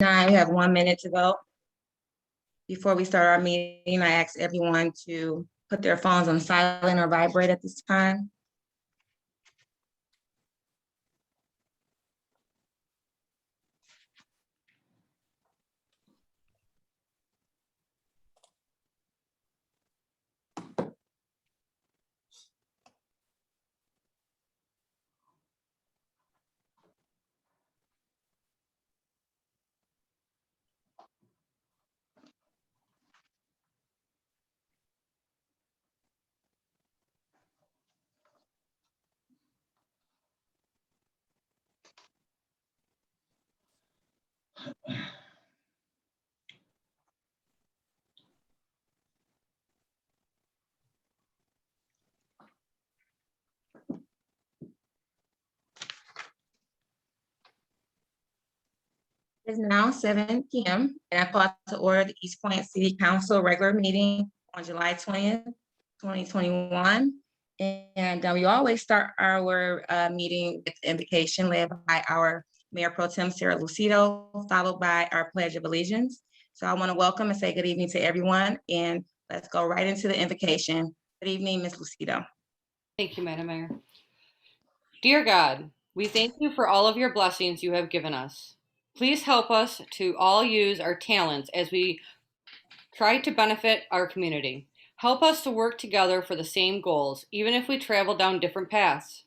9, we have 1 minute to go. Before we start our meeting, I ask everyone to put their phones on silent or vibrate at this time. It is now 7 p.m. and I call to order the Eastpointe City Council regular meeting on July 20th, 2021. And we always start our meeting with the invocation led by our Mayor Pro Tem Sarah Lucido, followed by our Pledge of Allegiance. So I want to welcome and say good evening to everyone, and let's go right into the invocation. Good evening, Ms. Lucido. Thank you, Madam Mayor. Dear God, we thank you for all of your blessings you have given us. Please help us to all use our talents as we try to benefit our community. Help us to work together for the same goals, even if we travel down different paths.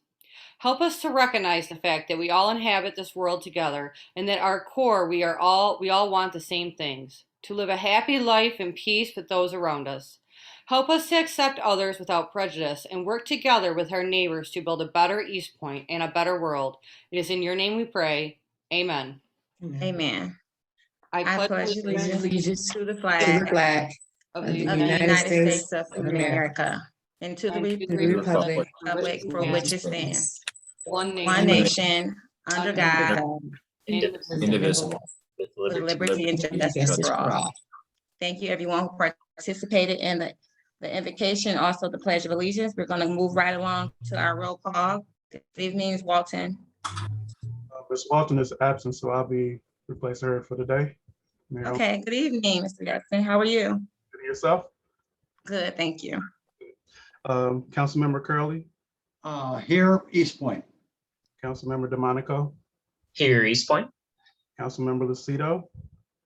Help us to recognize the fact that we all inhabit this world together and that our core, we all want the same things, to live a happy life in peace with those around us. Help us to accept others without prejudice and work together with our neighbors to build a better Eastpointe and a better world. It is in your name we pray. Amen. Amen. I pledge allegiance to the To flag the flag of of the the United States States of of America, America and to the and to the republic republic for which it stands, one one nation, under under God, indivisible, with liberty and justice for all. Thank you, everyone who participated in the invocation, also the Pledge of Allegiance. We're going to move right along to our roll call. Good evening, Ms. Walton. Ms. Walton is absent, so I'll be replacing her for the day. Mayor, Okay, good evening, Mr. Jackson. How are you? good yourself. Good, thank you. Councilmember Curley, Here, Eastpointe. Councilmember DeMonico, Here, Eastpointe. Councilmember Lucido,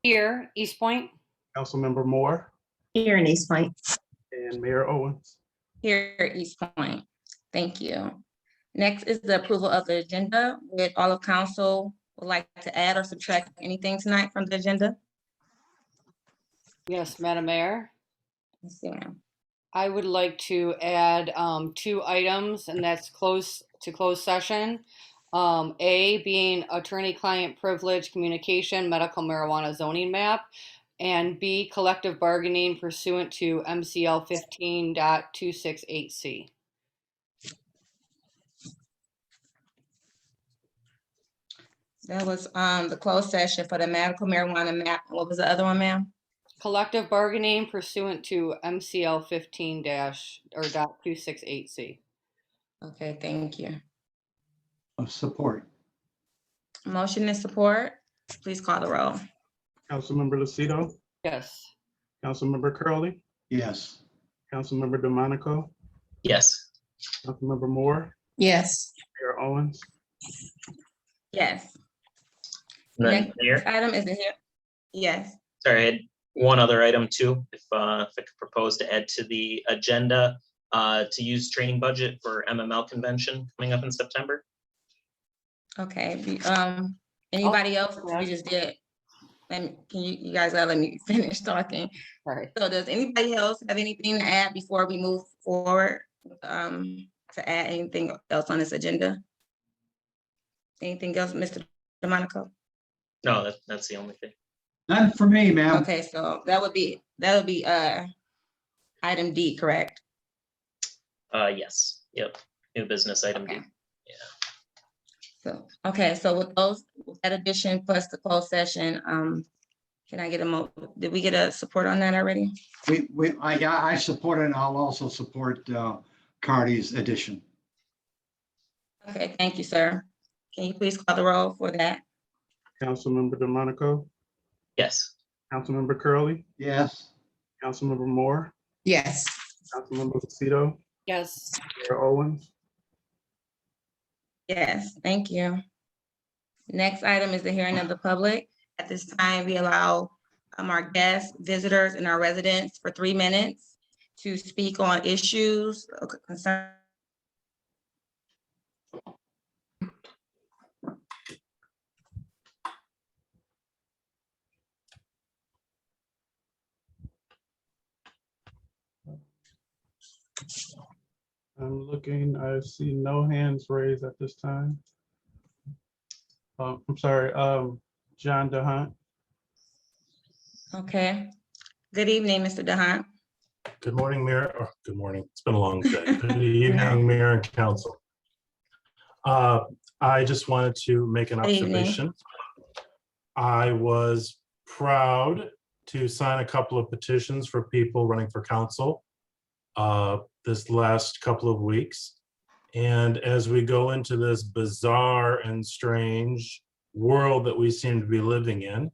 here, Eastpointe. Councilmember Moore, here in Eastpointe. and Mayor Owens. Here at Eastpointe. Thank you. Next is the approval of the agenda. Would all of council would like to add or subtract anything tonight from the agenda? Yes, Madam Mayor. Yes, ma'am. I would like to add 2 items, and that's closed session. A being attorney-client privilege communication, medical marijuana zoning map, and B, collective bargaining pursuant to MCL 15.268C. That was the closed session for the medical marijuana map. What was the other one, ma'am? Collective bargaining pursuant to MCL 15.268C. Okay, thank you. Of support. Motion and support. Please call the roll. Councilmember Lucido, Yes. Councilmember Curley, Yes. Councilmember DeMonico, Yes. Councilmember Moore, Yes, Mayor Owens. Yes. And then Next Mayor, item is the here. Yes. sorry, I had one other item too, if I could propose to add to the agenda, to use training budget for MML convention coming up in September. Okay. Anybody else? We just did. Can you guys let me finish talking? All right. So does anybody else have anything to add before we move forward? To add anything else on this agenda? Anything else, Mr. DeMonico? No, that's the only thing. None for me, ma'am. Okay, so that would be item D, correct? Yes, yep, new business item D. Okay. So, okay, so with that addition plus the closed session, can I get did we get a support on that already? I support it, and I'll also support Cardi's addition. Okay, thank you, sir. Can you please call the roll for that? Councilmember DeMonico, Yes. Councilmember Curley, Yes. Councilmember Moore, Yes. Councilmember Lucido, Yes. Mayor Owens. Yes, thank you. Next item is the hearing of the public. At this time, we allow our guests, visitors, and our residents for 3 minutes to speak on issues of concern. I'm looking, I see no hands raised at this time. I'm sorry, John DeHunt. Okay. Good evening, Mr. DeHunt. Good morning, Mayor. Oh, good morning. It's been a long day. Good No. evening, Mayor and Council. I just wanted to make an Good evening. observation. I was proud to sign a couple of petitions for people running for council this last couple of weeks. And as we go into this bizarre and strange world that we seem to be living in,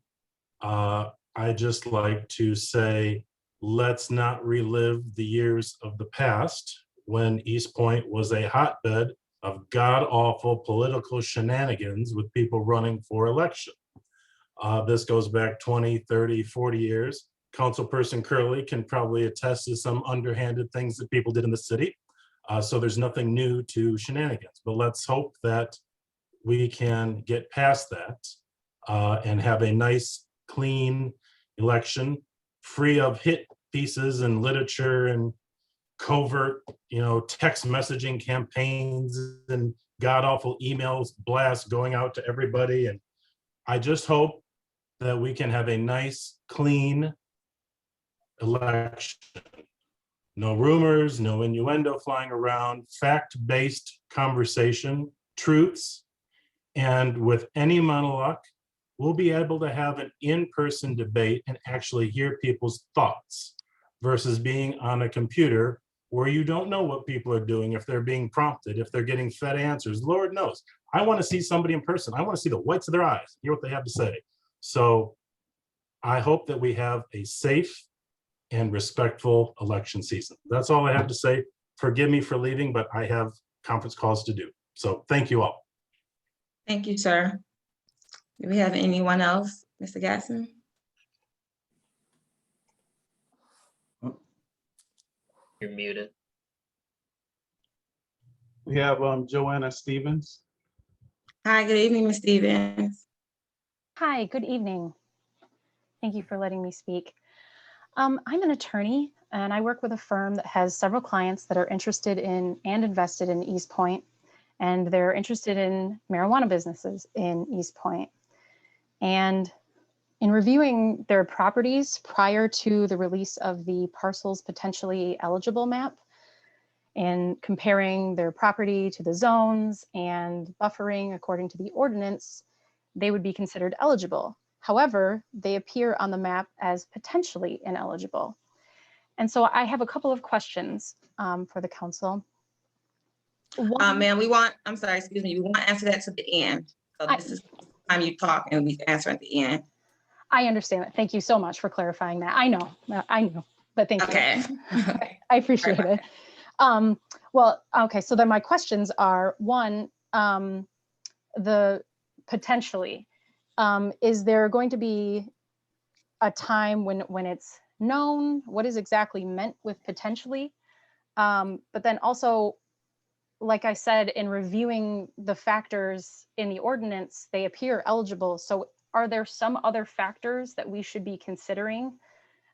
I just like to say, let's not relive the years of the past when Eastpointe was a hotbed of god-awful political shenanigans with people running for election. This goes back 20, 30, 40 years. Councilperson Curley can probably attest to some underhanded things that people did in the city. So there's nothing new to shenanigans, but let's hope that we can get past that and have a nice, clean election, free of hit pieces and literature and covert, text messaging campaigns and god-awful emails blasts going out to everybody. And I just hope that we can have a nice, clean election. No rumors, no innuendo flying around, fact-based conversation, truths. And with any amount of luck, we'll be able to have an in-person debate and actually hear people's thoughts versus being on a computer where you don't know what people are doing, if they're being prompted, if they're getting fed answers. Lord knows. I want to see somebody in person. I want to see the whites of their eyes, hear what they have to say. So I hope that we have a safe and respectful election season. That's all I have to say. Forgive me for leaving, but I have conference calls to do. So thank you all. Thank you, sir. Do we have anyone else, Mr. Gatson? You're muted. We have Joanna Stevens. Hi, good evening, Ms. Stevens. Hi, good evening. Thank you for letting me speak. I'm an attorney and I work with a firm that has several clients that are interested in and invested in Eastpointe, and they're interested in marijuana businesses in Eastpointe. And in reviewing their properties prior to the release of the parcels potentially eligible map and comparing their property to the zones and buffering according to the ordinance, they would be considered eligible. However, they appear on the map as potentially ineligible. And so I have a couple of questions for the council. Ma'am, I'm sorry, excuse me, we want to answer that to the end. So this is the time you talk and we answer at the end. I understand that. Thank you so much for clarifying that. I know, but thank Okay. you. I appreciate it. Well, okay, so then my questions are, one, the potentially, is there going to be a time when it's known? What is exactly meant with potentially? But then also, like I said, in reviewing the factors in the ordinance, they appear eligible. So are there some other factors that we should be considering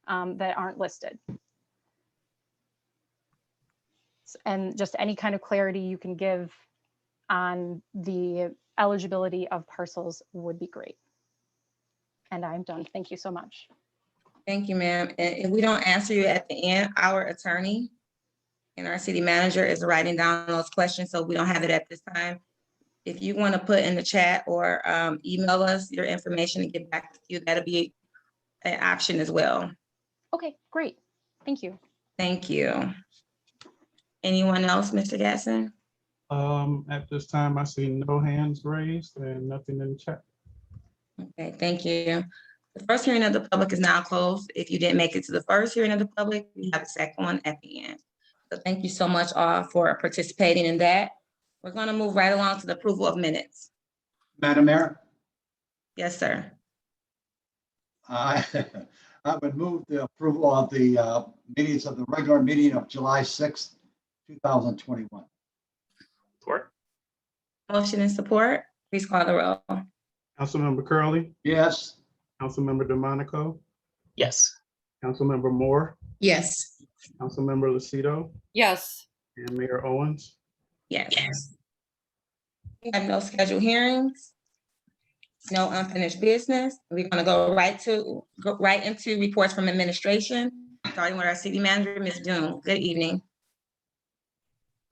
that aren't listed? And just any kind of clarity you can give on the eligibility of parcels would be great. And I'm done. Thank you so much. Thank you, ma'am. And if we don't answer you at the end, our attorney and our city manager is writing down those questions, so we don't have it at this time. If you want to put in the chat or email us your information and get back to you, that'll be an option as well. Okay, great. Thank you. Thank you. Anyone else, Mr. Gatson? At this time, I see no hands raised and nothing in the chat. Okay, thank you. The first hearing of the public is now closed. If you didn't make it to the first hearing of the public, we have a second one at the end. So thank you so much all for participating in that. We're going to move right along to the approval of minutes. Madam Mayor, Yes, sir. I I would move the approval of the meetings of the regular meeting of July 6th, 2021. Support. Motion and support. Please call the roll. Councilmember Curley, Yes, Councilmember DeMonico, Yes. Councilmember Moore, Yes. Councilmember Lucido, Yes. and Mayor Owens. Yes. We have no scheduled hearings. No unfinished business. We're gonna go right into reports from administration, starting with our city manager, Ms. Doom. Good evening.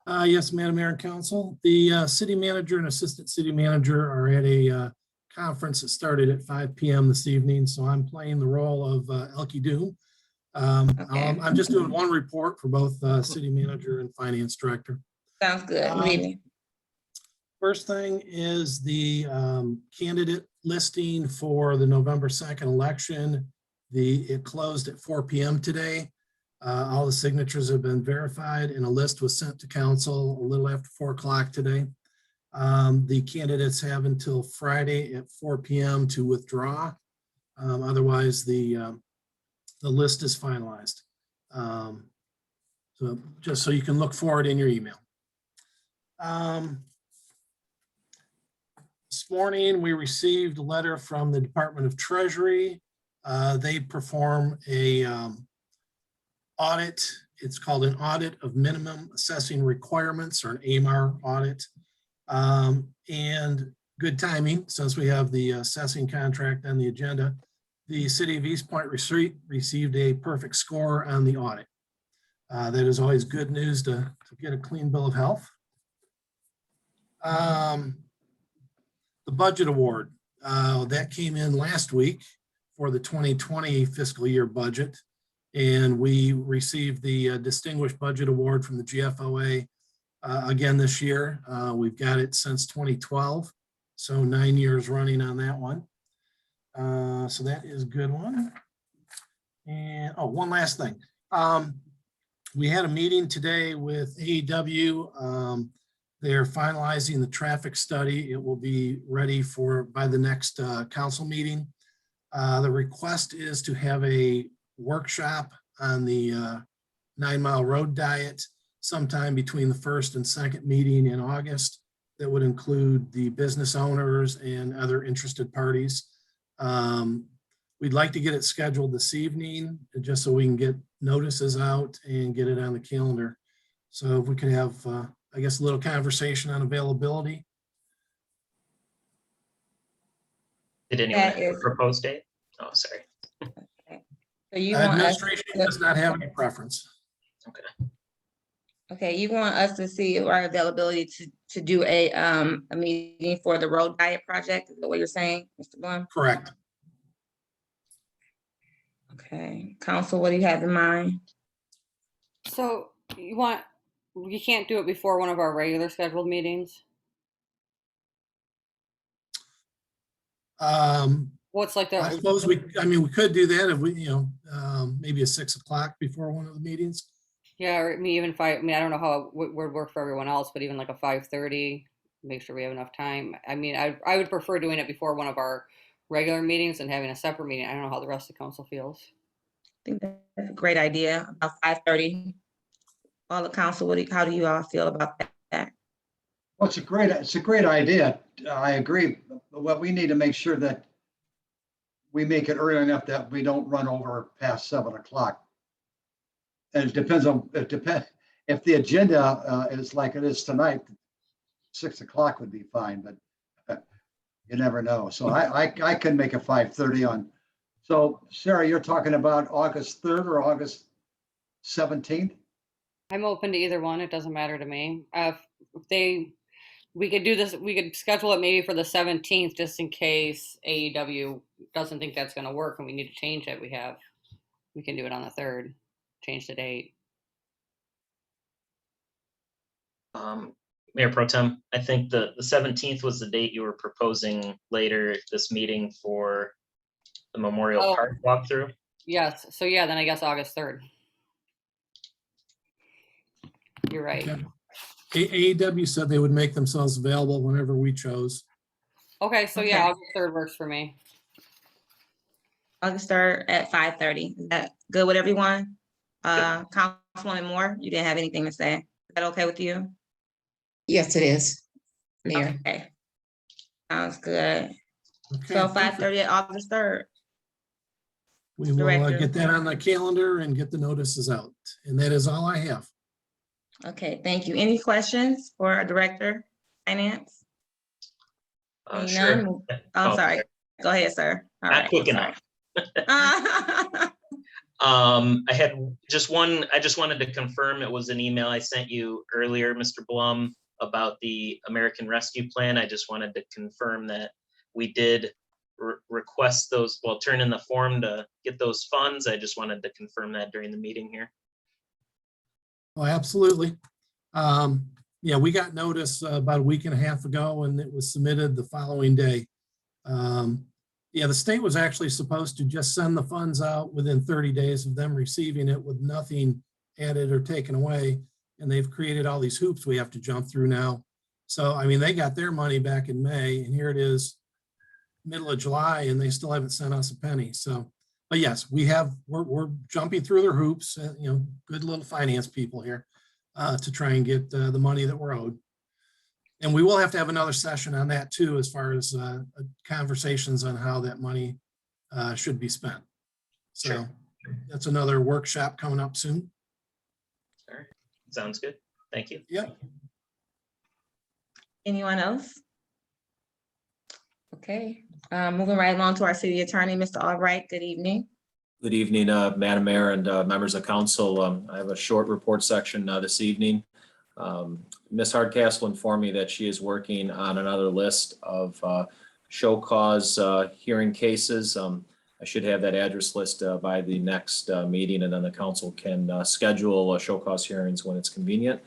Yes, Madam Mayor and Council, the city manager and assistant city manager are at a conference that started at 5 p.m. this evening, so I'm playing the role of Elkie Doom. Okay. I'm just doing one report for both city manager and finance director. Sounds good. Good evening. First thing is the candidate listing for the November 2nd election. It closed at 4 p.m. today. All the signatures have been verified and a list was sent to council a little after 4 o'clock today. The candidates have until Friday at 4 p.m. to withdraw. Otherwise, the list is finalized. So just so you can look for it in your email. This morning, we received a letter from the Department of Treasury. They perform a audit. It's called an audit of minimum assessing requirements, or an AMAR audit. And good timing, since we have the assessing contract on the agenda. The city of Eastpointe received a perfect score on the audit. That is always good news to get a clean bill of health. The budget award, that came in last week for the 2020 fiscal year budget. And we received the Distinguished Budget Award from the GFOA again this year. We've got it since 2012, so 9 years running on that one. So that is a good one. And one last thing. We had a meeting today with AEW. They're finalizing the traffic study. It will be ready by the next council meeting. The request is to have a workshop on the 9 Mile Road diet sometime between the first and second meeting in August. That would include the business owners and other interested parties. We'd like to get it scheduled this evening, just so we can get notices out and get it on the calendar. So if we could have, I guess, a little conversation on availability. Did anyone That have a is- proposed date? Oh, sorry. So you want us, Administration does not have any preference. okay, you want us to see our availability to do a meeting for the road diet project, is that what you're saying, Mr. Blum? Correct. Okay, council, what do you have in mind? So you can't do it before one of our regular scheduled meetings? What's like I the, suppose we could do that if we, maybe at 6 o'clock before one of the meetings. yeah, or even I don't know how it would work for everyone else, but even like a 5:30, make sure we have enough time. I mean, I would prefer doing it before one of our regular meetings and having a separate meeting. I don't know how the rest of the council feels. I think that's a great idea, about 5:30. All the council, how do you all feel about that? well, it's a great idea. I agree. But what we need to make sure that we make it early enough that we don't run over past 7 o'clock. And it depends if the agenda is like it is tonight, 6 o'clock would be fine, but you never know. So I can make a 5:30 on. So Sarah, you're talking about August 3rd or August 17th? I'm open to either one. It doesn't matter to me. We could do this. We could schedule it maybe for the 17th, just in case AEW doesn't think that's going to work and we need to change it. We can do it on the 3rd, change the date. Mayor Pro Tem, I think the 17th was the date you were proposing later this meeting for the Memorial Oh. Park walkthrough. Yes, so yeah, then I guess August 3rd. You're right. Okay. AEW said they would make themselves available whenever we chose. Okay, so Okay. yeah, August 3rd works for me. August 3rd at 5:30. Is that good with everyone? Councilwoman Moore, you didn't have anything to say. Is that okay with you? Yes, it is, Mayor. Okay. Sounds good. Okay, So perfect. 5:30 at August 3rd. We will Director. get that on the calendar and get the notices out. And that is all I have. Okay, thank you. Any questions for our Director, Finance? Seeing Sure. none, I'm Oh, sorry. Go ahead, sir. All Not right, quick sorry. enough. I had just one, I just wanted to confirm, it was an email I sent you earlier, Mr. Blum, about the American Rescue Plan. I just wanted to confirm that we did request those, well, turn in the form to get those funds. I just wanted to confirm that during the meeting here. Oh, absolutely. Yeah, we got notice about a week and a half ago and it was submitted the following day. Yeah, the state was actually supposed to just send the funds out within 30 days of them receiving it with nothing added or taken away. And they've created all these hoops we have to jump through now. So, I mean, they got their money back in May and here it is middle of July and they still haven't sent us a penny. So, but yes, we're jumping through their hoops, you know, good little finance people here to try and get the money that we're owed. And we will have to have another session on that too, as far as conversations on how that money should be spent. So Sure. that's another workshop coming up soon. All right. Sounds good. Thank you. Yep. Anyone else? Okay, moving right along to our city attorney, Mr. Albright. Good evening. Good evening, Madam Mayor and members of council. I have a short report section this evening. Ms. Hardcastle informed me that she is working on another list of show cause hearing cases. I should have that address list by the next meeting, and then the council can schedule show cause hearings when it's convenient.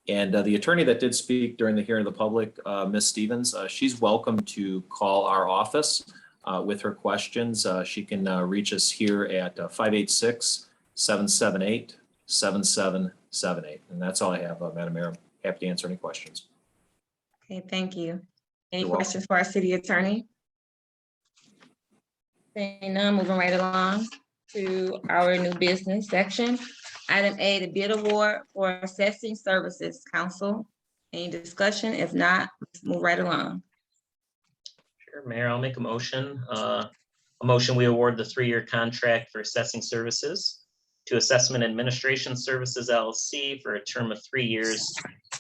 And the attorney that did speak during the hearing of the public, Ms. Stevens, she's welcome to call our office with her questions. She can reach us here at 586-778-7778. And that's all I have, Madam Mayor. Happy to answer any questions. Okay, thank you. Any You're welcome. questions for our city attorney? Seeing none, moving right along to our new business section. Item A, the bid award for assessing services. Council, any discussion? If not, let's move right along. Sure, Mayor, I'll make a motion. A motion we award the 3-year contract for assessing services to Assessment Administration Services LLC for a term of 3 years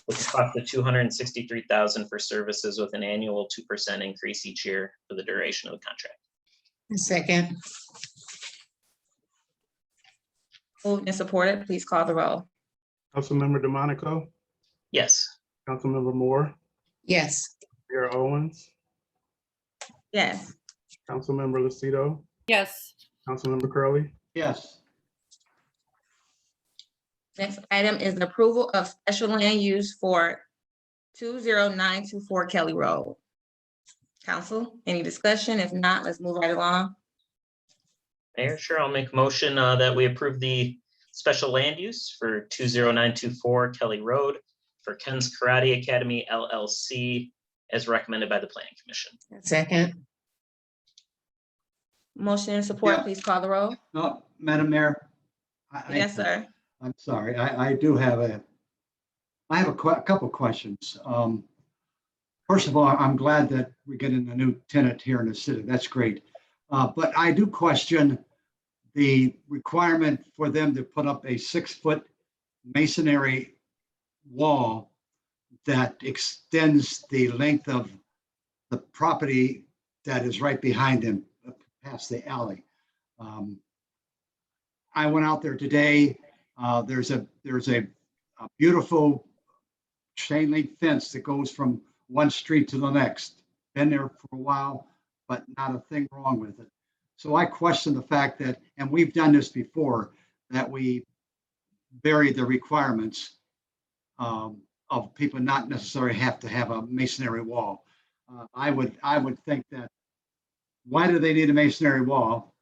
with a cost of $263,000 for services with an annual 2% increase each year for the duration of the contract. Second, Moved and supported, please call the roll. Councilmember DeMonico, Yes. Councilmember Moore, yes. Mayor Owens, Yes. Councilmember Lucido, Yes, Councilmember Curley, Yes, Next item is the approval of special land use for 20924 Kelly Road. Council, any discussion? If not, let's move right along. Mayor, sure, I'll make a motion that we approve the special land use for 20924 Kelly Road for Ken's Karate Academy LLC as recommended by the Planning Commission. Second, Motion and support, Yeah. please call the roll. no, Madam Mayor. Yes, sir. I'm sorry, I have a couple questions. First of all, I'm glad that we're getting a new tenant here in the city. That's great. But I do question the requirement for them to put up a 6-foot masonry wall that extends the length of the property that is right behind them, past the alley. I went out there today. There's a beautiful chain link fence that goes from one street to the next. Been there for a while, but not a thing wrong with it. So I question the fact that, and we've done this before, that we vary the requirements of people not necessarily have to have a masonry wall. I would think that, why do they need a masonry wall?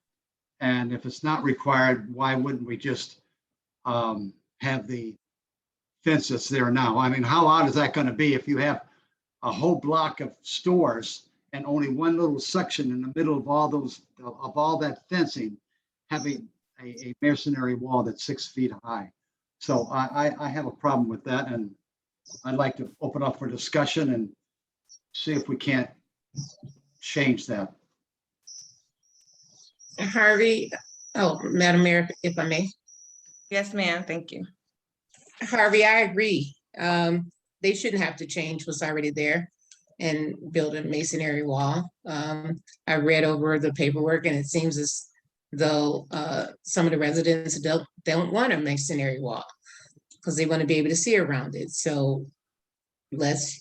And if it's not required, why wouldn't we just have the fence that's there now? I mean, how odd is that going to be if you have a whole block of stores and only one little section in the middle of all those, of all that fencing, having a masonry wall that's 6 feet high? So I have a problem with that, and I'd like to open up for discussion and see if we can't change that. Harvey, oh, Madam Mayor, if I may. Yes, ma'am. Thank you. Harvey, I agree. They shouldn't have to change what's already there and build a masonry wall. I read over the paperwork and it seems as though some of the residents don't want a masonry wall because they want to be able to see around it. So let's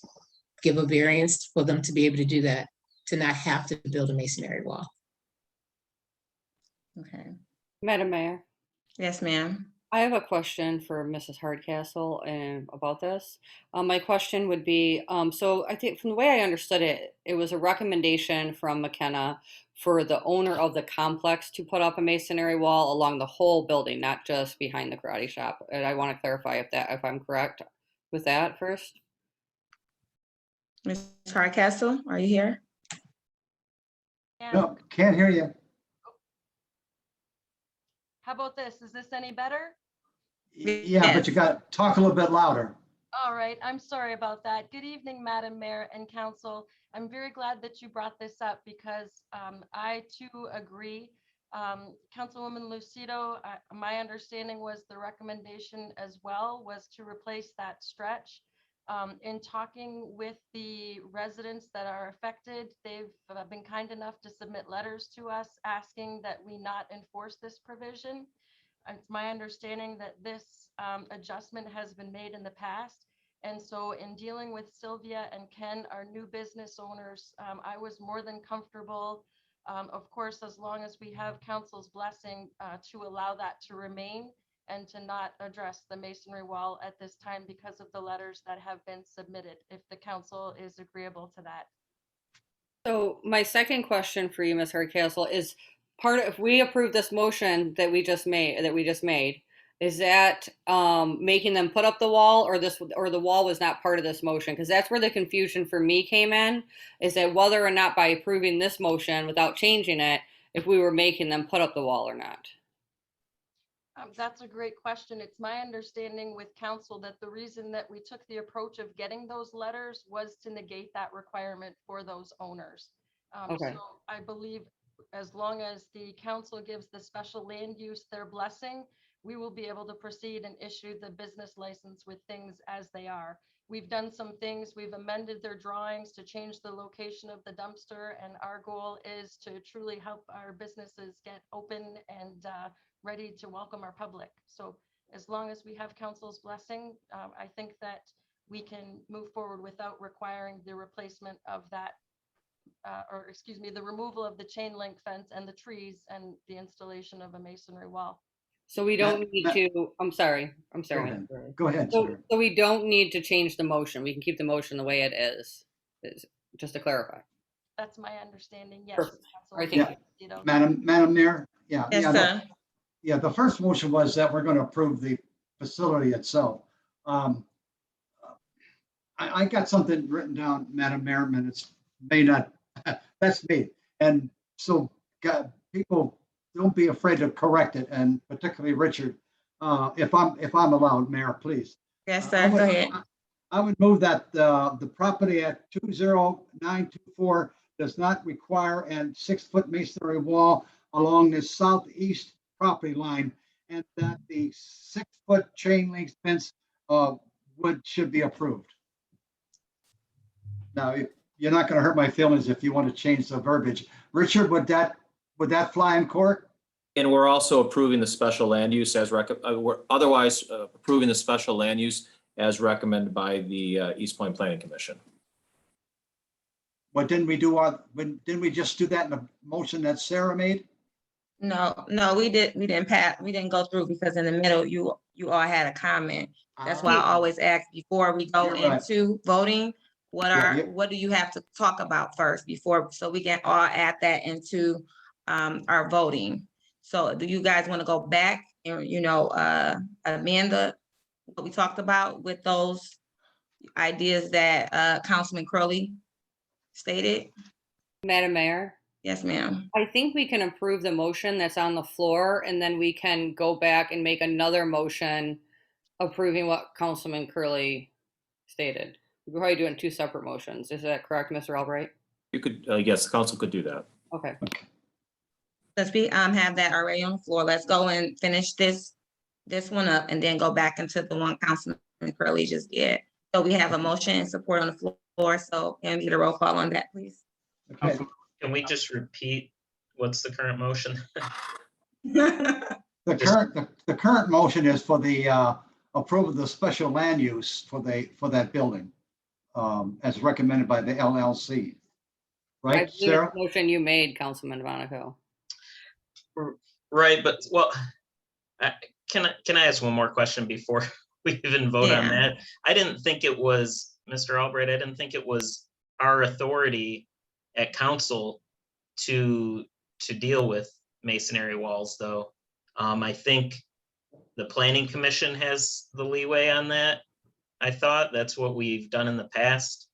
give a variance for them to be able to do that, to not have to build a masonry wall. Okay. Madam Mayor, Yes, ma'am. I have a question for Mrs. Hardcastle and about this. My question would be, so I think from the way I understood it, it was a recommendation from McKenna for the owner of the complex to put up a masonry wall along the whole building, not just behind the karate shop. And I want to clarify if I'm correct with that first. Ms. Hardcastle, are you here? No, can't hear you. How about this? Is this any better? Yeah, but you got to talk a little bit louder. All right, I'm sorry about that. Good evening, Madam Mayor and Council. I'm very glad that you brought this up because I too agree. Councilwoman Lucido, my understanding was the recommendation as well was to replace that stretch. In talking with the residents that are affected, they've been kind enough to submit letters to us asking that we not enforce this provision. It's my understanding that this adjustment has been made in the past. And so in dealing with Sylvia and Ken, our new business owners, I was more than comfortable, of course, as long as we have council's blessing to allow that to remain and to not address the masonry wall at this time because of the letters that have been submitted, if the council is agreeable to that. So my second question for you, Ms. Hardcastle, is part of, if we approve this motion that we just made, is that making them put up the wall, or the wall was not part of this motion? Because that's where the confusion for me came in, is that whether or not by approving this motion without changing it, if we were making them put up the wall or not. That's a great question. It's my understanding with council that the reason that we took the approach of getting those letters was to negate that requirement for those owners. Okay. So I believe as long as the council gives the special land use their blessing, we will be able to proceed and issue the business license with things as they are. We've done some things, we've amended their drawings to change the location of the dumpster, and our goal is to truly help our businesses get open and ready to welcome our public. So as long as we have council's blessing, I think that we can move forward without requiring the replacement of that, or excuse me, the removal of the chain link fence and the trees and the installation of a masonry wall. So we don't need to, I'm sorry. Go ahead, So sir. we don't need to change the motion. We can keep the motion the way it is, just to clarify. That's my understanding, yes. Perfect. All right, Councilwoman thank you. Lucido. Madam Mayor, yeah. Yes, sir. Yeah, the first motion was that we're going to approve the facility itself. I got something written down, Madam Mayor, and it's may not, that's me. And so people don't be afraid to correct it, and particularly Richard, if I'm allowed, Mayor, please. Yes, sir. Go ahead. I would move that the property at 20924 does not require a 6-foot masonry wall along the southeast property line, and that the 6-foot chain link fence should be approved. Now, you're not going to hurt my feelings if you want to change the verbiage. Richard, would that fly in court? And we're also approving the special land use we're otherwise approving the special land use as recommended by the Eastpointe Planning Commission. What didn't we do? Didn't we just do that in the motion that Sarah made? No, we didn't go through because in the middle, you all had a comment. That's why I always ask before we go You're right. into voting, Yeah. what do you have to talk about first so we can all add that into our voting. So do you guys want to go back and, amend what we talked about with those ideas that Councilman Curley stated? Madam Mayor, Yes, ma'am. I think we can approve the motion that's on the floor, and then we can go back and make another motion approving what Councilman Curley stated. We're probably doing two separate motions. Is that correct, Mr. Albright? You could, yes, the council could do that. Okay. Let's have that already on the floor. Let's go and finish this one up and then go back into the one Councilman Curley just did. So we have a motion and support on the floor. So can we get a roll call on that, please? Okay. Can we just repeat what's the current motion? The current motion is for the approval of the special land use for that building, as recommended by the LLC. I Right, believe it's Sarah? the motion you made, Councilman Monaco. Right, but can I ask one more question before we even vote on Yeah. that? I didn't think it was, Mr. Albright, I didn't think it was our authority at council to deal with masonry walls, though. I think the planning commission has the leeway on that. I thought that's what we've done in the past.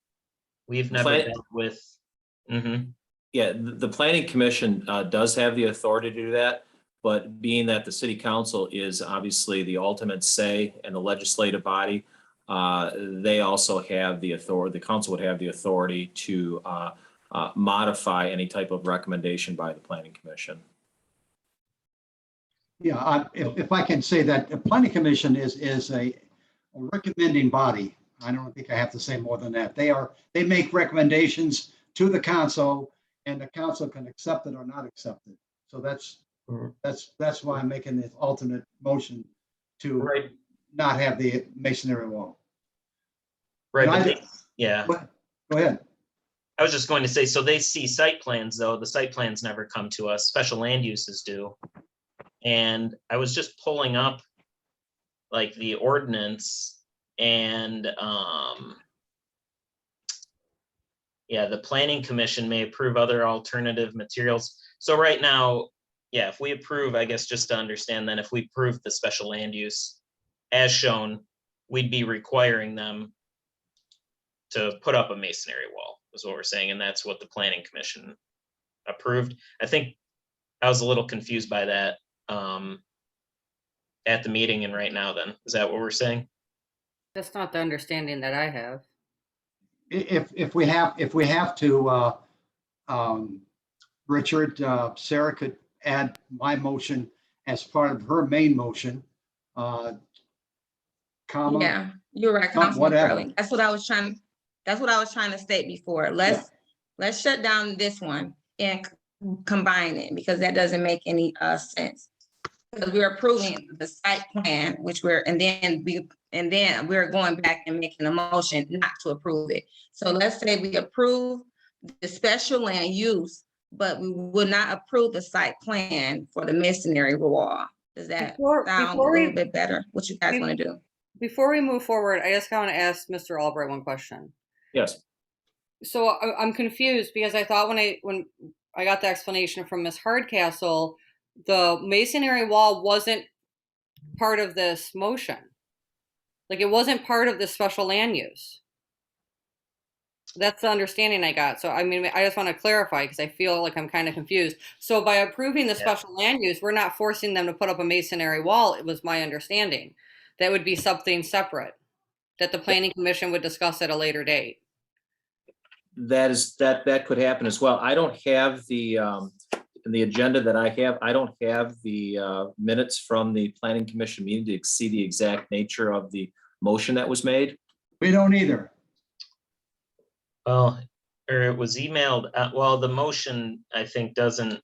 We've never dealt with. Yeah, the planning commission does have the authority to do that, but being that the city council is obviously the ultimate say and the legislative body, they also have the authority, the council would have the authority to modify any type of recommendation by the planning commission. Yeah, if I can say that, the planning commission is a recommending body. I don't think I have to say more than that. They make recommendations to the council, and the council can accept it or not accept it. So that's why I'm making the alternate motion to not have the masonry wall. Right, And but yeah. Go ahead. I was just going to say, so they see site plans, though. The site plans never come to us. Special land uses do. And I was just pulling up like the ordinance and yeah, the planning commission may approve other alternative materials. So right now, yeah, if we approve, I guess just to understand then, if we approve the special land use as shown, we'd be requiring them to put up a masonry wall, is what we're saying. And that's what the planning commission approved. I think I was a little confused by that at the meeting and right now then. Is that what we're saying? That's not the understanding that I have. If we have to, Richard, Sarah could add my motion as part of her main motion. Comma. Yeah, you're right, Councilman Whatever. Curley. That's what I was trying to state before. Let's shut down this one and combine it, because that doesn't make any sense. Because we're approving the site plan, and then we're going back and making a motion not to approve it. So let's say we approve the special land use, but we will not approve the site plan for the masonry wall. Does that sound a little bit better? What you guys want to do? Before we move forward, I just want to ask Mr. Albright one question. Yes. So I'm confused because I thought when I got the explanation from Ms. Hardcastle, the masonry wall wasn't part of this motion. Like it wasn't part of the special land use. That's the understanding I got. So, I mean, I just want to clarify because I feel like I'm kind of confused. So by approving the special land use, we're not forcing them to put up a masonry wall. It was my understanding. That would be something separate that the planning commission would discuss at a later date. That could happen as well. I don't have the agenda that I have. I don't have the minutes from the planning commission meeting to see the exact nature of the motion that was made. We don't either. Well, or it was emailed, well, the motion, I think, doesn't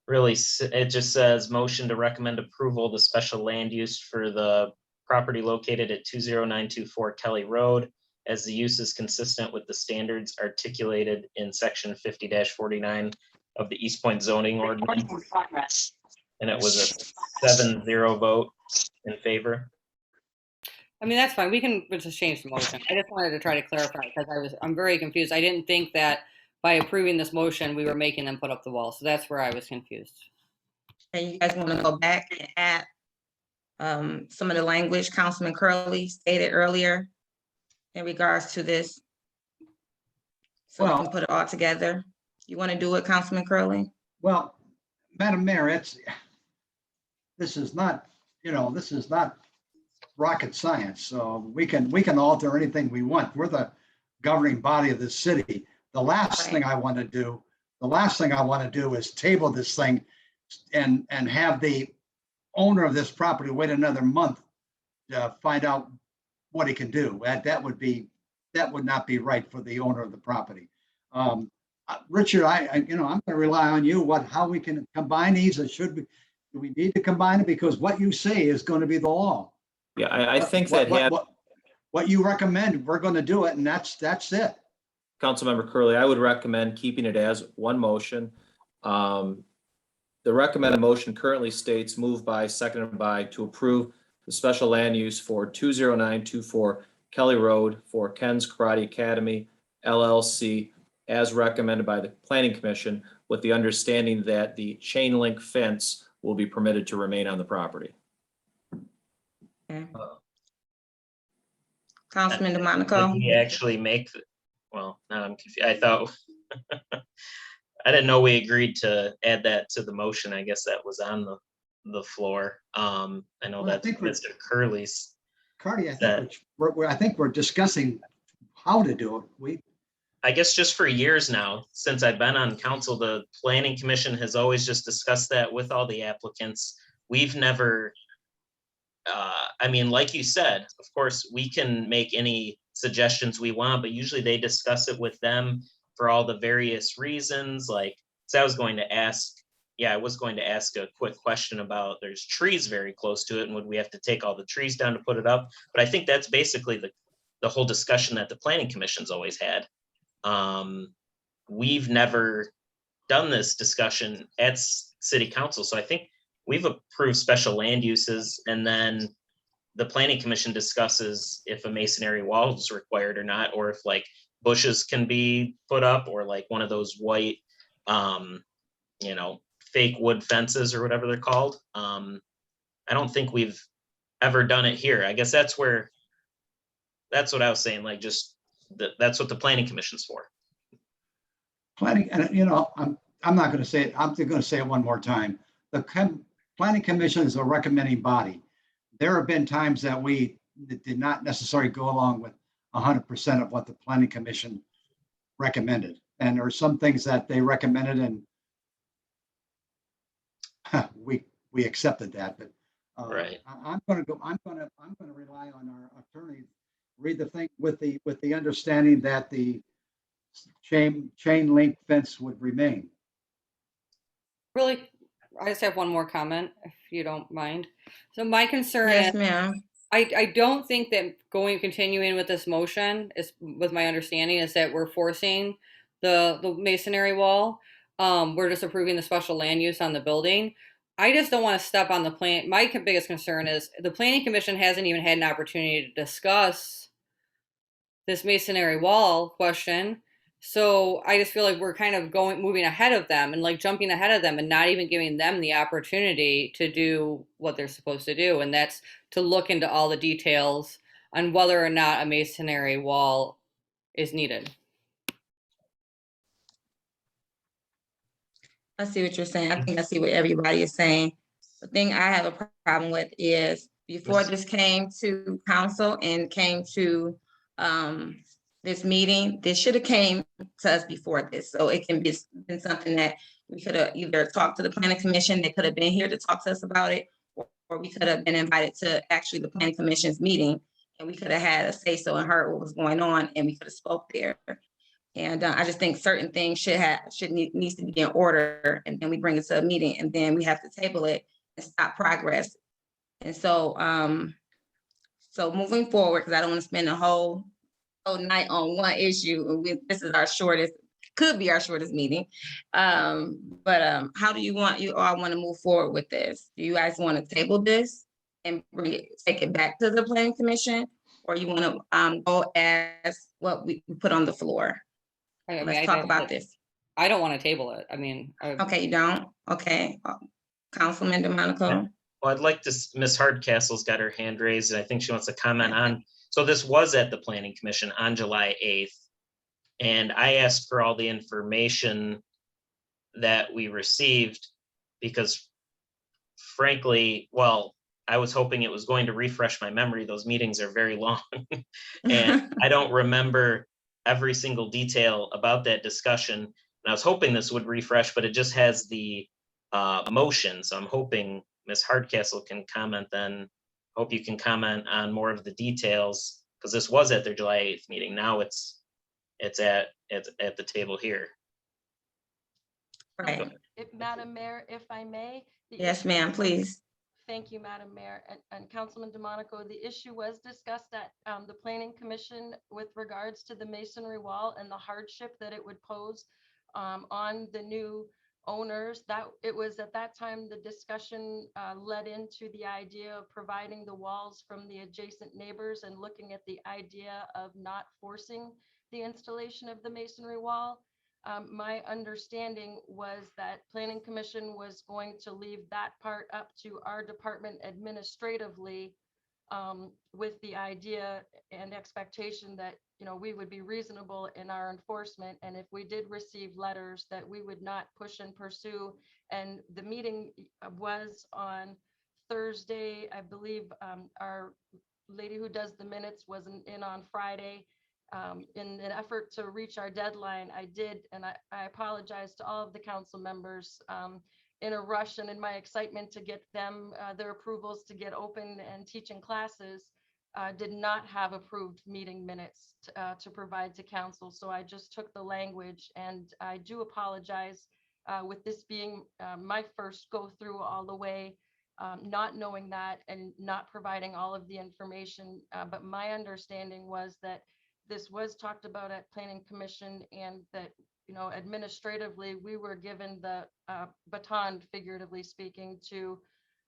really, it just says motion to recommend approval of the special land use for the property located at 20924 Kelly Road, as the use is consistent with the standards articulated in section 50-49 of the Eastpointe zoning ordinance. And it was a 7-0 vote in favor. I mean, that's fine. We can just change the motion. I just wanted to try to clarify because I'm very confused. I didn't think that by approving this motion, we were making them put up the wall. So that's where I was confused. And you guys want to go back and add some of the language Councilman Curley stated earlier in regards to this? So we can Well- put it all together. You want to do it, Councilman Curley? Well, Madam Mayor, this is not rocket science. So we can alter anything we want. We're the governing body of the city. The last thing I want to do is table this thing and have the owner of this property wait another month to find out what he can do. That would not be right for the owner of the property. Richard, I'm going to rely on you. How we can combine these, or do we need to combine it? Because what you say is going to be the law. Yeah, I think What- that what you recommend, we're going to do it, and that's it. Councilmember Curley, I would recommend keeping it as one motion. The recommended motion currently states moved by, seconded by, to approve the special land use for 20924 Kelly Road for Ken's Karate Academy LLC as recommended by the Planning Commission, with the understanding that the chain link fence will be permitted to remain on the property. Councilman Did DeMonico? we actually make, well, now I'm confused. I thought, I didn't know we agreed to add that to the motion. I guess that was on the floor. I know Well, I that's think we're- Mr. Curley's. Cardi, I think we're discussing how to do it. I guess just for years now, since I've been on council, the planning commission has always just discussed that with all the applicants. We've never, I mean, like you said, of course, we can make any suggestions we want, but usually they discuss it with them for all the various reasons. Like, so I was going to ask a quick question about, there's trees very close to it, and would we have to take all the trees down to put it up? But I think that's basically the whole discussion that the planning commission's always had. We've never done this discussion at city council, so I think we've approved special land uses, and then the planning commission discusses if a masonry wall is required or not, or if like bushes can be put up, or like one of those white, fake wood fences or whatever they're called. I don't think we've ever done it here. I guess that's what I was saying, like, just that's what the planning commission's for. Planning, and I'm not going to say it. I'm going to say it one more time. The planning commission is a recommending body. There have been times that we did not necessarily go along with 100% of what the planning commission recommended. And there are some things that they recommended and we accepted that, but Right. I'm going to rely on our attorney, read the thing with the understanding that the chain link fence would remain. Really, I just have one more comment, if you don't mind. So my concern Yes, is, ma'am. I don't think that continuing with this motion is, with my understanding, is that we're forcing the masonry wall. We're just approving the special land use on the building. I just don't want to step on the plan. My biggest concern is the planning commission hasn't even had an opportunity to discuss this masonry wall question. So I just feel like we're kind of moving ahead of them and like jumping ahead of them and not even giving them the opportunity to do what they're supposed to do. And that's to look into all the details on whether or not a masonry wall is needed. I see what you're saying. I think I see what everybody is saying. The thing I have a problem with is before this came to council and came to this meeting, this should have came to us before this. So it can be been something that we could have either talked to the planning commission, they could have been here to talk to us about it, or we could have been invited to actually the planning commission's meeting, and we could have had a say so and heard what was going on, and we could have spoke there. And I just think certain things needs to be in order, and then we bring it to a meeting, and then we have to table it and stop progress. And so, so moving forward, because I don't want to spend the whole night on one issue. This is our shortest, could be our shortest meeting. But how do you all want to move forward with this? Do you guys want to table this and take it back to the planning commission, or you want to go as what we put on the floor? Let's talk about this. I don't want to table it. I mean, Okay, you don't? Okay. Councilman DeMonico. Well, I'd like to, Ms. Hardcastle's got her hand raised, and I think she wants to comment on, so this was at the Planning Commission on July 8th. And I asked for all the information that we received because frankly, well, I was hoping it was going to refresh my memory. Those meetings are very long. And I don't remember every single detail about that discussion. And I was hoping this would refresh, but it just has the motion. So I'm hoping Ms. Hardcastle can comment then. Hope you can comment on more of the details because this was at their July 8th meeting. Now it's at the table here. Right. Madam Mayor, if I may. the Yes, issue ma'am, was- please. Thank you, Madam Mayor and Councilman DeMonico. The issue was discussed at the Planning Commission with regards to the masonry wall and the hardship that it would pose on the new owners. That it was at that time the discussion led into the idea of providing the walls from the adjacent neighbors and looking at the idea of not forcing the installation of the masonry wall. My understanding was that Planning Commission was going to leave that part up to our department administratively with the idea and expectation that, you know, we would be reasonable in our enforcement. And if we did receive letters that we would not push and pursue. And the meeting was on Thursday, I believe. Our lady who does the minutes wasn't in on Friday. In an effort to reach our deadline, I did, and I apologize to all of the council members in a rush and in my excitement to get them their approvals to get open and teaching classes, did not have approved meeting minutes to provide to council. So I just took the language, and I do apologize with this being my first go through all the way, not knowing that and not providing all of the information. But my understanding was that this was talked about at Planning Commission, and that, you know, administratively, we were given the baton, figuratively speaking, to,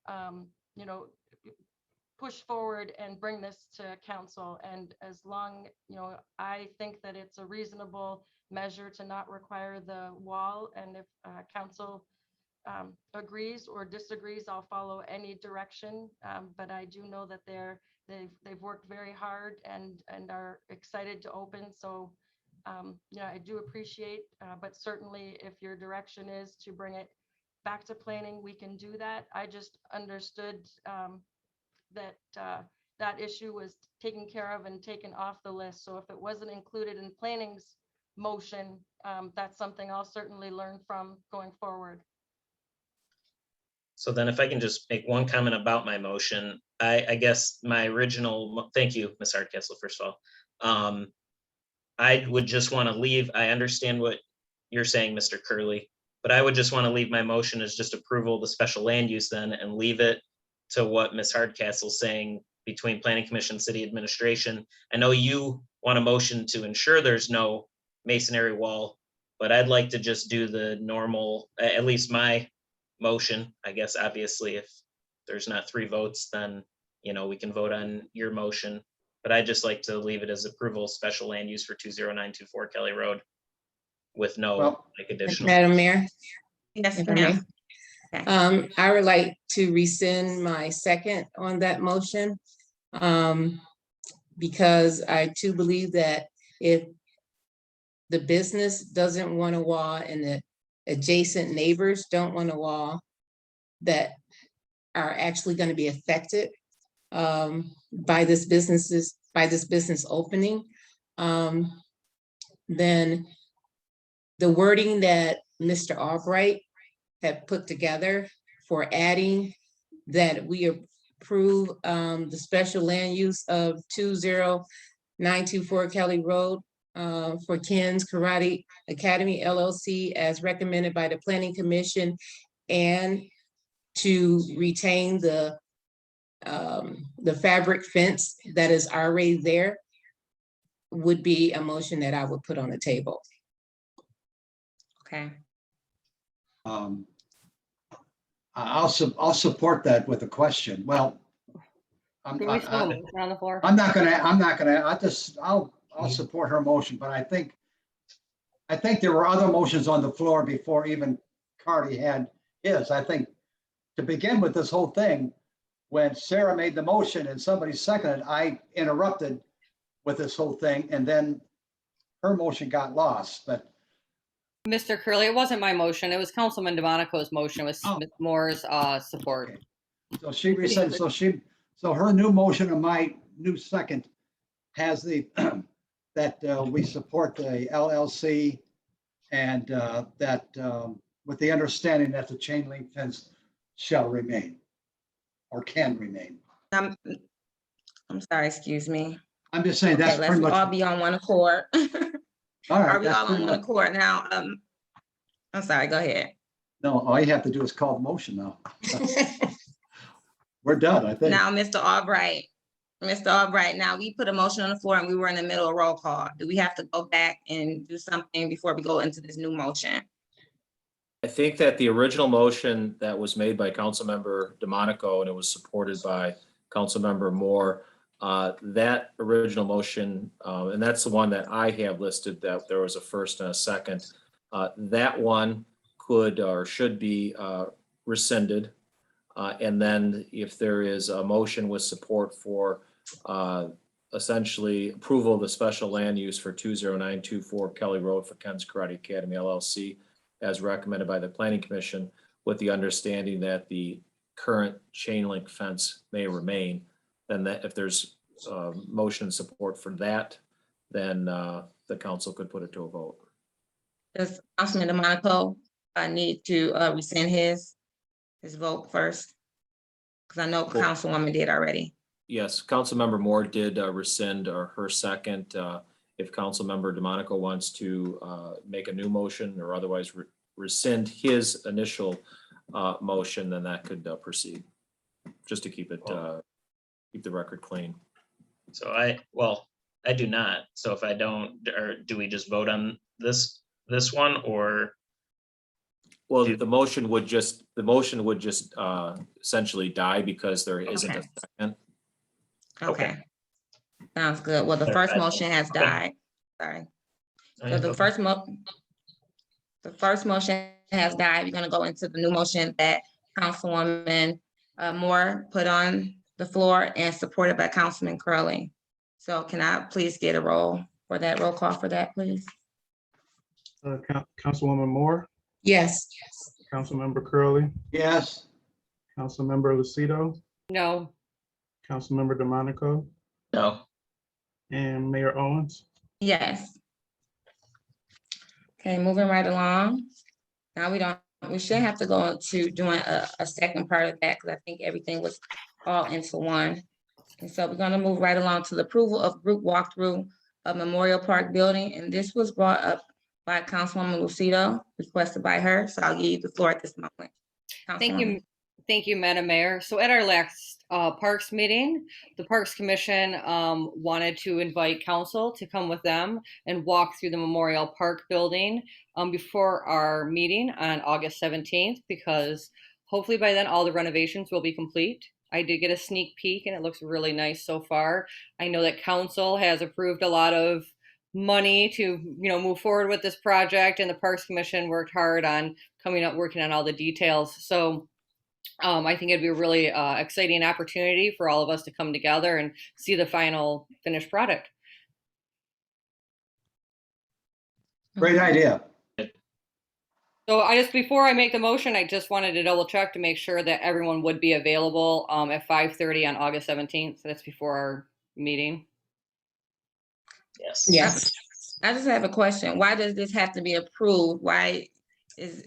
you know, push forward and bring this to council. And as long, you know, I think that it's a reasonable measure to not require the wall. And if council agrees or disagrees, I'll follow any direction. But I do know that they've worked very hard and are excited to open. So, you know, I do appreciate, but certainly if your direction is to bring it back to planning, we can do that. I just understood that that issue was taken care of and taken off the list. So if it wasn't included in planning's motion, that's something I'll certainly learn from going forward. So then if I can just make one comment about my motion, I guess my original, thank you, Ms. Hardcastle, first of all. I would just want to leave, I understand what you're saying, Mr. Curley, but I would just want to leave my motion as just approval of the special land use then and leave it to what Ms. Hardcastle's saying between Planning Commission, City Administration. I know you want a motion to ensure there's no masonry wall, but I'd like to just do the normal, at least my motion. I guess obviously if there's not 3 votes, then, you know, we can vote on your motion, but I'd just like to leave it as approval of special land use for 20924 Kelly Road with no Well, like additional. Madam Mayor, Yes, if I may. ma'am. I would like to rescind my second on that motion. Because I too believe that if the business doesn't want a wall and the adjacent neighbors don't want a wall that are actually going to be affected by this business opening, then the wording that Mr. Albright had put together for adding that we approve the special land use of 20924 Kelly Road for Ken's Karate Academy LLC as recommended by the Planning Commission, and to retain the fabric fence that is already there, would be a motion that I would put on the table. Okay. I'll support that with a question. Well, I'm Can we still move on the floor? not gonna, I'll support her motion, but I think there were other motions on the floor before even Cardy had his. I think to begin with this whole thing, when Sarah made the motion and somebody seconded, I interrupted with this whole thing, and then her motion got lost, but Mr. Curley, it wasn't my motion. It was Councilman DeMonico's motion with Oh. Ms. Moore's support. so she rescinded, so her new motion and my new second has the, that we support the LLC and that with the understanding that the chain link fence shall remain or can remain. I'm sorry, excuse me. I'm just saying Okay, that's let's pretty much, all be on one accord. all Are right, we that's all pretty on one much, accord now? I'm sorry, go ahead. no, all you have to do is call the motion now. We're done, I think. Now, Mr. Albright, now we put a motion on the floor and we were in the middle of roll call. Do we have to go back and do something before we go into this new motion? I think that the original motion that was made by Councilmember DeMonico and it was supported by Councilmember Moore, that original motion, and that's the one that I have listed, that there was a first and a second. That one could or should be rescinded. And then if there is a motion with support for essentially approval of the special land use for 20924 Kelly Road for Ken's Karate Academy LLC, as recommended by the Planning Commission, with the understanding that the current chain link fence may remain, then that if there's motion support for that, then the council could put it to a vote. Does Councilman DeMonico need to rescind his vote first? Because I know Well- Councilwoman did already. Yes, Councilmember Moore did rescind her second. If Councilmember DeMonico wants to make a new motion or otherwise rescind his initial motion, then that could proceed. Just to keep it, keep the record clean. So I do not. So if I don't, or do we just vote on this one, or? Well, the motion would just essentially die because there isn't a Okay. second. Okay. Sounds good. Well, the first motion has died. Sorry. So the first motion has died. We're gonna go into the new motion that Councilwoman Moore put on the floor and supported by Councilman Curley. So can I please get a roll call for that, please? Councilwoman Moore, Yes. Councilmember Curley, Yes, Councilmember Lucido, No, Councilmember DeMonico, No. and Mayor Owens. Yes. Okay, moving right along. Now we shouldn't have to go into doing a second part of that because I think everything was all into one. And so we're gonna move right along to the approval of group walkthrough of Memorial Park building. And this was brought up by Councilwoman Lucido, requested by her. So I'll give you the floor at this moment. thank you. Thank you, Madam Mayor. So at our last Parks meeting, the Parks Commission wanted to invite council to come with them and walk through the Memorial Park building before our meeting on August 17th, because hopefully by then all the renovations will be complete. I did get a sneak peek and it looks really nice so far. I know that council has approved a lot of money to move forward with this project, and the Parks Commission worked hard on working on all the details. So I think it'd be a really exciting opportunity for all of us to come together and see the final finished product. great idea. So before I make the motion, I just wanted to double check to make sure that everyone would be available at 5:30 on August 17th. So that's before our meeting. Yes. Yes. I just have a question. Why does this have to be approved? Why is,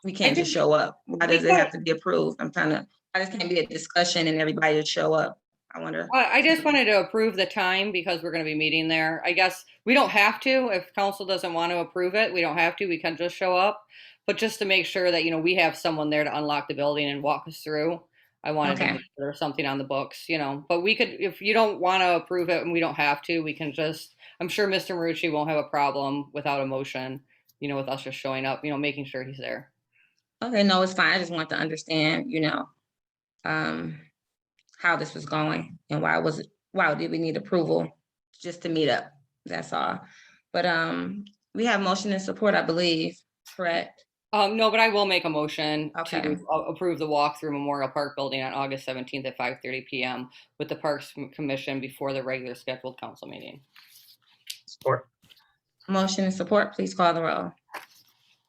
we can't just show up? Why does it have to be approved? Why this can't be a discussion and everybody just show up? I wonder. I just wanted to approve the time because we're going to be meeting there. I guess we don't have to. If council doesn't want to approve it, we don't have to. We can just show up. But just to make sure that, we have someone there to unlock the building and walk us through, I wanted to make sure there's something on the books, but we could, if you don't want to approve it and we don't have to, we can just, I'm sure Mr. Marucci won't have a problem without a motion, with us just showing up, making sure he's there. Okay, no, it's fine. I just want to understand, how this was going and why did we need approval just to meet up? That's all. But we have motion and support, I believe, correct? No, but I will make a motion Okay. to approve the walk-through Memorial Park building on August 17th at 5:30 PM with the Parks Commission before the regular scheduled council meeting. Support. Motion and support, please call the roll.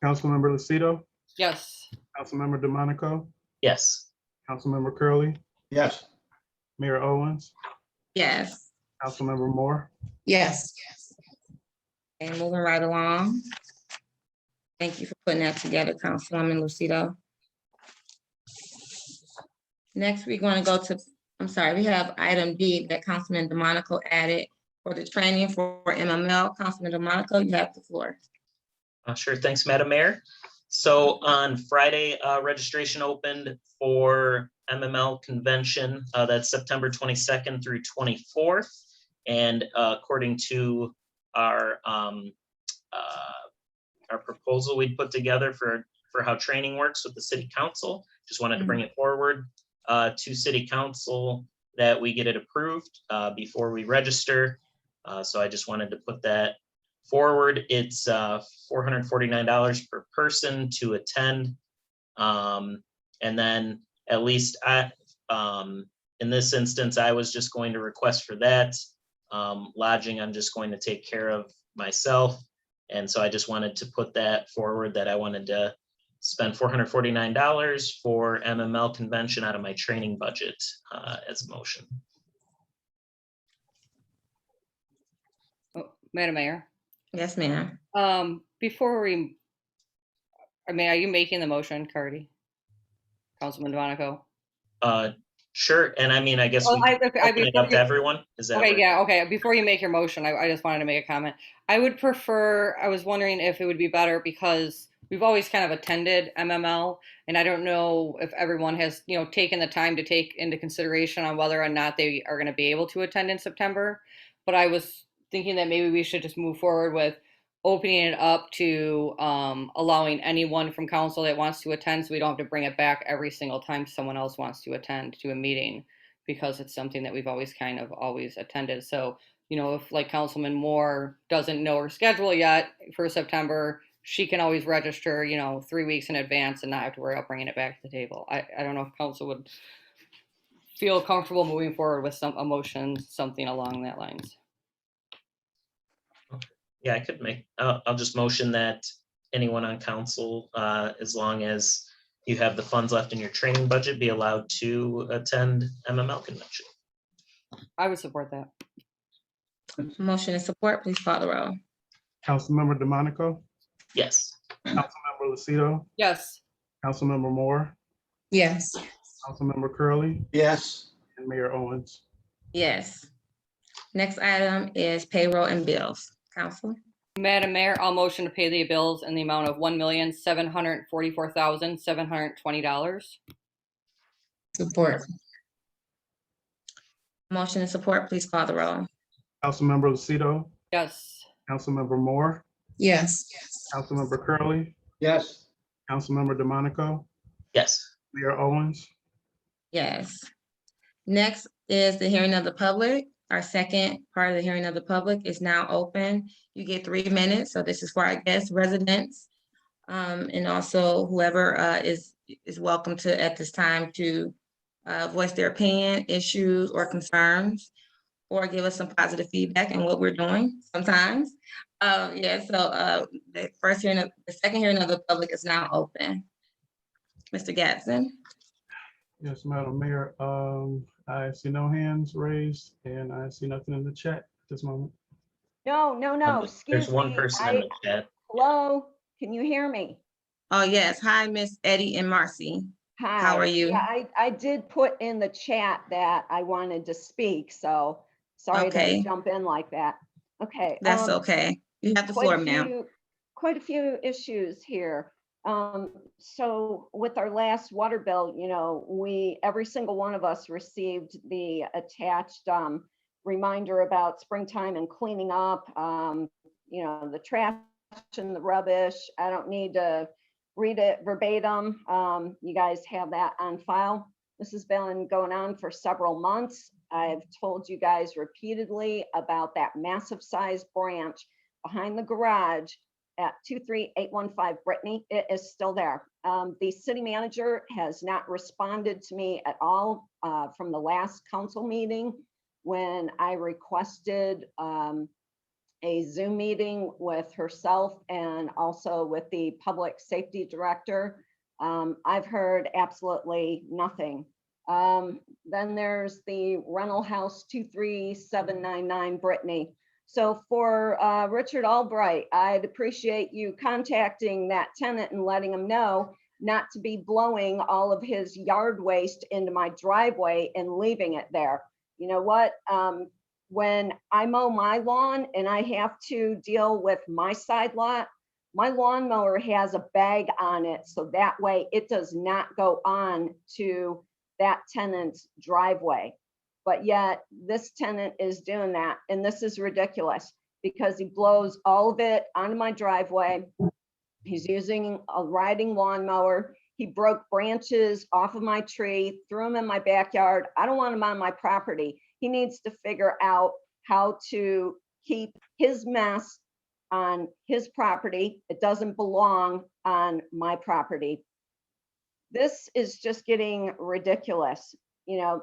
Councilmember Lucido, Yes. Councilmember DeMonico, Yes. Councilmember Curley, Yes. Mayor Owens, Yes. Councilmember Moore, Yes. And moving right along. Thank you for putting that together, Councilwoman Lucido. Next, we're going to go to, I'm sorry, we have item D that Councilman DeMonico added for the training for MML. Councilman DeMonico, you have the floor. Sure. Thanks, Madam Mayor. So on Friday, registration opened for MML convention. That's September 22nd through 24th. And according to our proposal we put together for how training works with the city council, just wanted to bring it forward to city council that we get it approved before we register. So I just wanted to put that forward. It's $449 per person to attend. And then at least in this instance, I was just going to request for that. Lodging, I'm just going to take care of myself. And so I just wanted to put that forward that I wanted to spend $449 for MML convention out of my training budget as a motion. Oh, Madam Mayor. Yes, ma'am. Before we, are you making the motion, Cardi? Councilman DeMonico? Sure. And I mean, I guess we open it up to everyone. Is that okay? right? Yeah. Okay. Before you make your motion, I just wanted to make a comment. I was wondering if it would be better because we've always kind of attended MML, and I don't know if everyone has, taken the time to take into consideration on whether or not they are going to be able to attend in September. But I was thinking that maybe we should just move forward with opening it up to allowing anyone from council that wants to attend, so we don't have to bring it back every single time someone else wants to attend to a meeting, because it's something that we've always attended. So, if like Councilman Moore doesn't know her schedule yet for September, she can always register, 3 weeks in advance and not have to worry about bringing it back to the table. I don't know if council would feel comfortable moving forward with a motion, something along that lines. Yeah, I could I'll just motion that anyone on council, as long as you have the funds left in your training budget, be allowed to attend MML convention. I would support that. Motion and support, please call the roll. Councilmember DeMonico, Yes. Councilmember Lucido, Yes. Councilmember Moore, Yes. Councilmember Curley, Yes. and Mayor Owens. Yes. Next item is payroll and bills. Council. Madam Mayor, I'll motion to pay the bills in the amount of $1,744,720. Support. Motion and support, please call the roll. Councilmember Lucido, Yes. Councilmember Moore, Yes. Councilmember Curley, Yes. Councilmember DeMonico, Yes. Mayor Owens. Yes. Next is the hearing of the public. Our second part of the hearing of the public is now open. You get 3 minutes. So this is for our guests, residents, and also whoever is welcome to at this time to voice their opinion, issues, or concerns, or give us some positive feedback on what we're doing sometimes. The second hearing of the public is now open. Mr. Gadsden. Yes, Madam Mayor. I see no hands raised and I see nothing in the chat at this moment. No, There's excuse one me. person in the chat. Hello, can you hear me? Oh, yes. Hi, Miss Eddie and Marcy. Hi. How are you? Yeah, I did put in the chat that I wanted to speak, so sorry Okay. to jump in like that. Okay. That's okay. You have the floor, ma'am. Quite a few issues here. So with our last water bill, every single one of us received the attached reminder about springtime and cleaning up, the trash and the rubbish. I don't need to read it verbatim. You guys have that on file. This has been going on for several months. I've told you guys repeatedly about that massive size branch behind the garage at 23815 Brittany. It is still there. The city manager has not responded to me at all from the last council meeting when I requested a Zoom meeting with herself and also with the public safety director. I've heard absolutely nothing. Then there's the rental house 23799 Brittany. So for Richard Albright, I'd appreciate you contacting that tenant and letting him know not to be blowing all of his yard waste into my driveway and leaving it there. You know what? When I mow my lawn and I have to deal with my side lot, my lawnmower has a bag on it, so that way it does not go on to that tenant's driveway. But yet this tenant is doing that, and this is ridiculous because he blows all of it onto my driveway. He's using a riding lawnmower. He broke branches off of my tree, threw them in my backyard. I don't want him on my property. He needs to figure out how to keep his mess on his property. It doesn't belong on my property. This is just getting ridiculous. You know,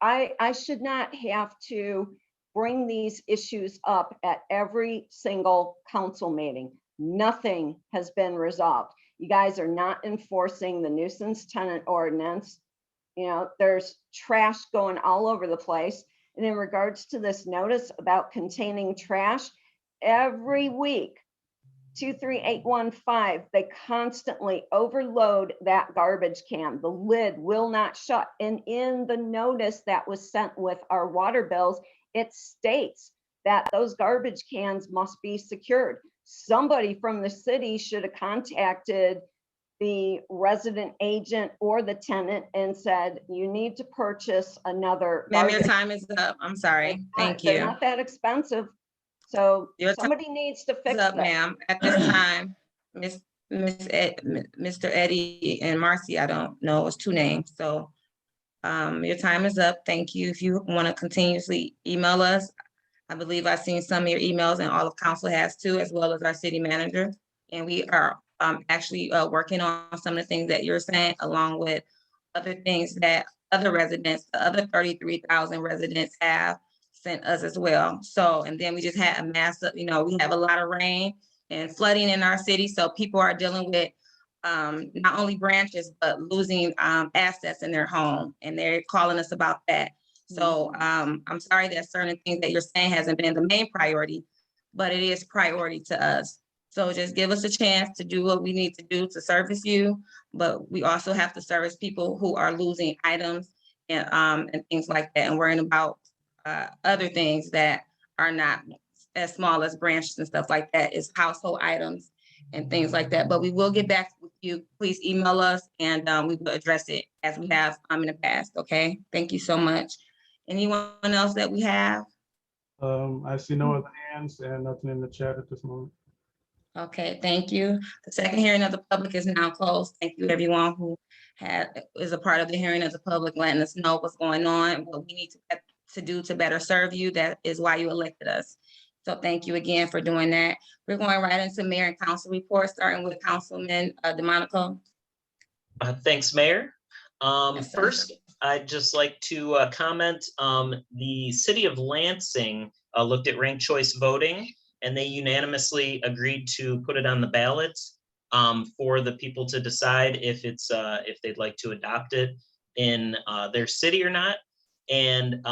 I should not have to bring these issues up at every single council meeting. Nothing has been resolved. You guys are not enforcing the nuisance tenant ordinance. You know, there's trash going all over the place. And in regards to this notice about containing trash, every week, 23815, they constantly overload that garbage can. The lid will not shut. And in the notice that was sent with our water bills, it states that those garbage cans must be secured. Somebody from the city should have contacted the resident agent or the tenant and said, you need to purchase another. Ma'am, your time is up. I'm sorry. Thank They're you. not that expensive. So Your time somebody needs to fix is up, it. ma'am. At this time, Mr. Eddie and Marcy, I don't know, it's two names. So your time is up. Thank you. If you want to continuously email us, I believe I've seen some of your emails and all of council has too, as well as our city manager. And we are actually working on some of the things that you're saying, along with other things that other residents, the other 33,000 residents have sent us as well. So, and then we just had a massive, you know, we have a lot of rain and flooding in our city. So people are dealing with not only branches, but losing assets in their home. And they're calling us about that. So I'm sorry that certain things that you're saying hasn't been the main priority, but it is priority to us. So just give us a chance to do what we need to do to service you, but we also have to service people who are losing items and things like that, and worrying about other things that are not as small as branches and stuff like that, is household items and things like that. But we will get back with you. Please email us and we will address it as we have in the past. Okay, thank you so much. Anyone else that we have? I see no other hands and nothing in the chat at this moment. Okay, thank you. The second hearing of the public is now closed. Thank you, everyone who is a part of the hearing of the public, letting us know what's going on, what we need to do to better serve you. That is why you elected us. So thank you again for doing that. We're going right into mayor and council reports, starting with Councilman DeMonico. Thanks, Mayor. Yes, sir. First, I'd just like to comment, the city of Lansing looked at ranked choice voting, and they unanimously agreed to put it on the ballot for the people to decide if it's if they'd like to adopt it in their city or not. And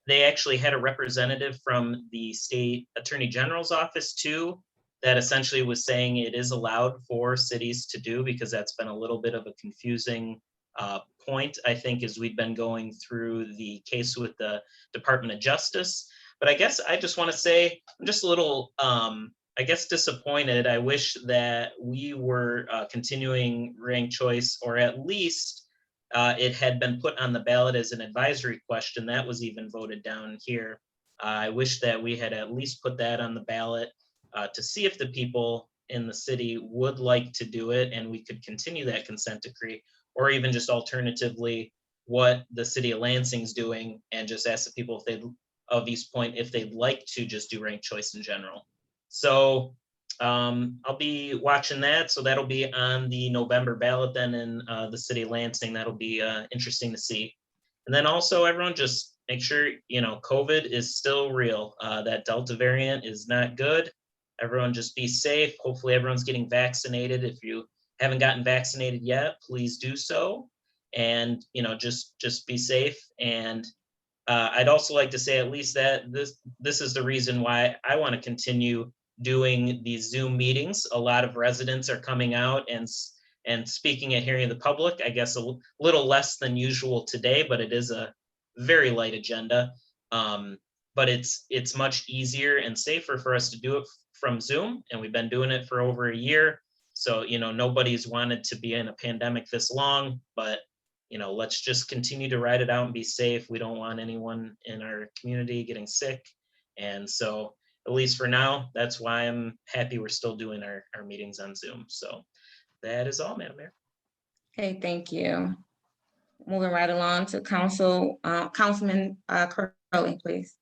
they actually had a representative from the state attorney general's office too, that essentially was saying it is allowed for cities to do, because that's been a little bit of a confusing point, I think, as we've been going through the case with the Department of Justice. But I guess I just want to say, I'm just a little, I guess, disappointed. I wish that we were continuing ranked choice, or at least it had been put on the ballot as an advisory question. That was even voted down here. I wish that we had at least put that on the ballot to see if the people in the city would like to do it, and we could continue that consent decree, or even just alternatively what the city of Lansing's doing, and just ask the people if they'd of Eastpointe if they'd like to just do ranked choice in general. So I'll be watching that. So that'll be on the November ballot then in the city of Lansing. That'll be interesting to see. And then also everyone just make sure, COVID is still real. That Delta variant is not good. Everyone just be safe. Hopefully everyone's getting vaccinated. If you haven't gotten vaccinated yet, please do so. And, just be safe. And I'd also like to say at least that this is the reason why I want to continue doing these Zoom meetings. A lot of residents are coming out and speaking at hearing of the public. I guess a little less than usual today, but it is a very light agenda. But it's much easier and safer for us to do it from Zoom, and we've been doing it for over a year. So, nobody's wanted to be in a pandemic this long, but let's just continue to ride it out and be safe. We don't want anyone in our community getting sick. And so, at least for now, that's why I'm happy we're still doing our meetings on Zoom. So that is all, Madam Mayor. Okay, thank you. Moving right along to Councilman Curley, please.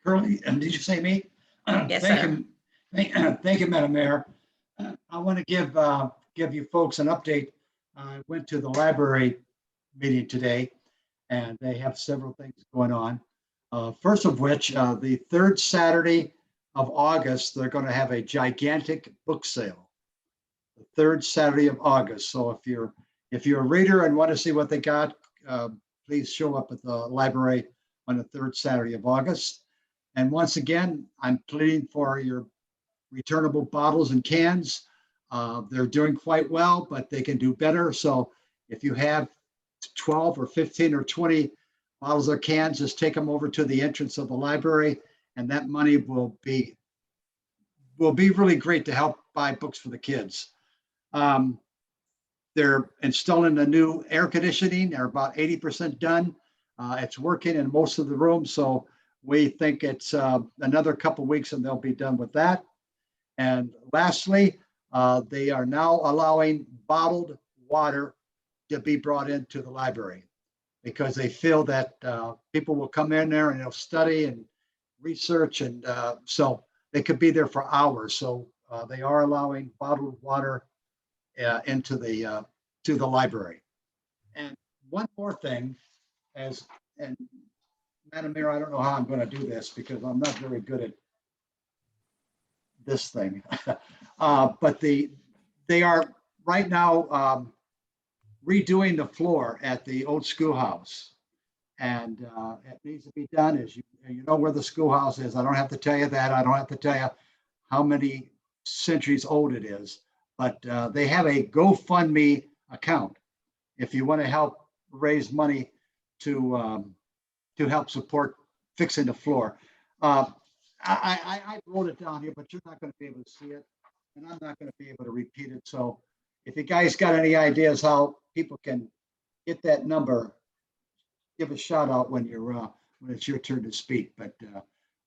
Curly, and did you say me? Yes, Thank sir. you. Thank you, Madam Mayor. I want to give you folks an update. I went to the library meeting today, and they have several things going on. First of which, the third Saturday of August, they're going to have a gigantic book sale. The third Saturday of August. So if you're a reader and want to see what they got, please show up at the library on the third Saturday of August. And once again, I'm pleading for your returnable bottles and cans. They're doing quite well, but they can do better. So if you have 12 or 15 or 20 bottles or cans, just take them over to the entrance of the library, and that money will be really great to help buy books for the kids. They're installing the new air conditioning. They're about 80% done. It's working in most of the rooms, so we think it's another couple of weeks and they'll be done with that. And lastly, they are now allowing bottled water to be brought into the library because they feel that people will come in there and they'll study and research, and so they could be there for hours. So they are allowing bottled water into the to the library. And one more thing, and Madam Mayor, I don't know how I'm going to do this because I'm not very good at this thing. But they are right now redoing the floor at the old schoolhouse. And it needs to be done. As you know where the schoolhouse is. I don't have to tell you that. I don't have to tell you how many centuries old it is. But they have a GoFundMe account if you want to help raise money to help support fixing the floor. I wrote it down here, but you're not going to be able to see it, and I'm not going to be able to repeat it. So if you guys got any ideas how people can get that number, give a shout out when it's your turn to speak. But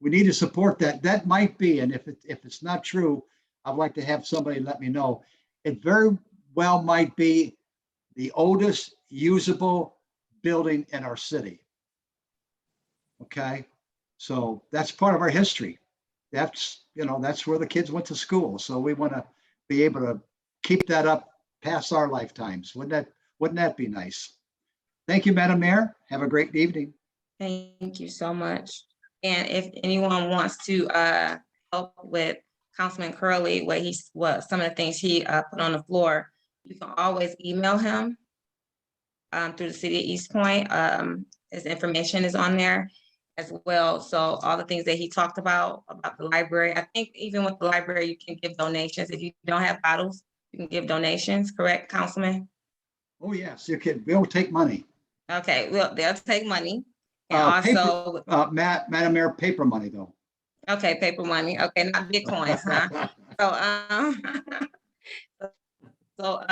we need to support that. That might be, and if it's not true, I'd like to have somebody let me know. It very well might be the oldest usable building in our city. Okay, so that's part of our history. That's where the kids went to school. So we want to be able to keep that up past our lifetimes. Wouldn't that be nice? Thank you, Madam Mayor. Have a great evening. Thank you so much. And if anyone wants to help with Councilman Curley, what some of the things he put on the floor, you can always email him through the city of Eastpointe. His information is on there as well. So all the things that he talked about the library, I think even with the library, you can give donations. If you don't have bottles, you can give donations, correct, Councilman? Oh, yes, you can. We'll take money. Okay, well, they'll take money. And also, Madam Mayor, paper money though. okay, paper money. Okay, not Bitcoins, huh? So,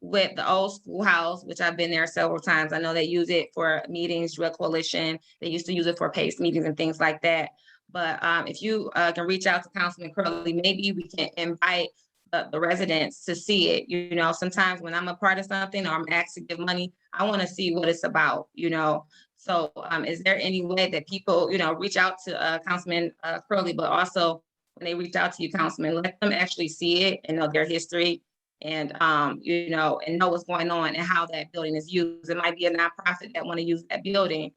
with the old schoolhouse, which I've been there several times, I know they use it for meetings, Drug Coalition. They used to use it for PACE meetings and things like that. But if you can reach out to Councilman Curley, maybe we can invite the residents to see it. You know, sometimes when I'm a part of something or I'm asked to give money, I want to see what it's about, you know. So is there any way that people, you know, reach out to Councilman Curley, but also when they reach out to you, Councilman, let them actually see it and know their history and, you know, and know what's going on and how that building is used. It might be a nonprofit that want to use that building.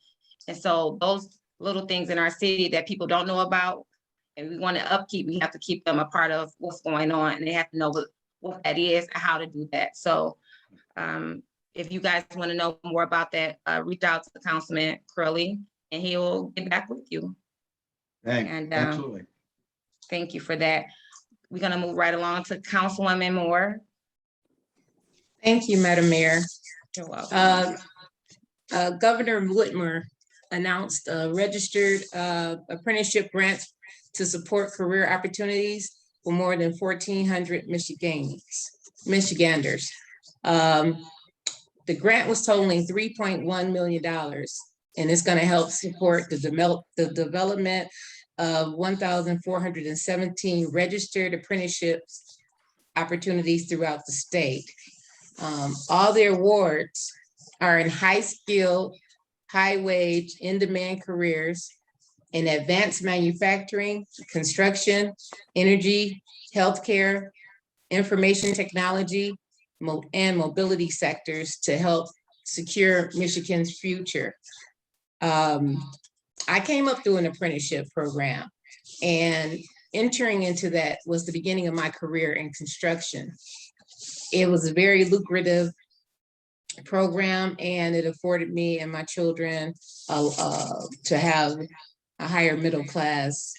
And so those little things in our city that people don't know about and we want to upkeep, we have to keep them a part of what's going on, and they have to know what that is and how to do that. So if you guys want to know more about that, reach out to Councilman Curley and he will get back with you. And Absolutely. thank you for that. We're gonna move right along to Councilwoman Moore. Thank you, Madam Mayor. You're welcome. Governor Whitmer announced registered apprenticeship grants to support career opportunities for more than 1,400 Michiganders. The grant was totaling $3.1 million, and it's going to help support the development of 1,417 registered apprenticeships opportunities throughout the state. All the awards are in high-skilled, high-wage, in-demand careers in advanced manufacturing, construction, energy, healthcare, information technology, and mobility sectors to help secure Michigan's future. I came up through an apprenticeship program, and entering into that was the beginning of my career in construction. It was a very lucrative program, and it afforded me and my children to have a higher middle class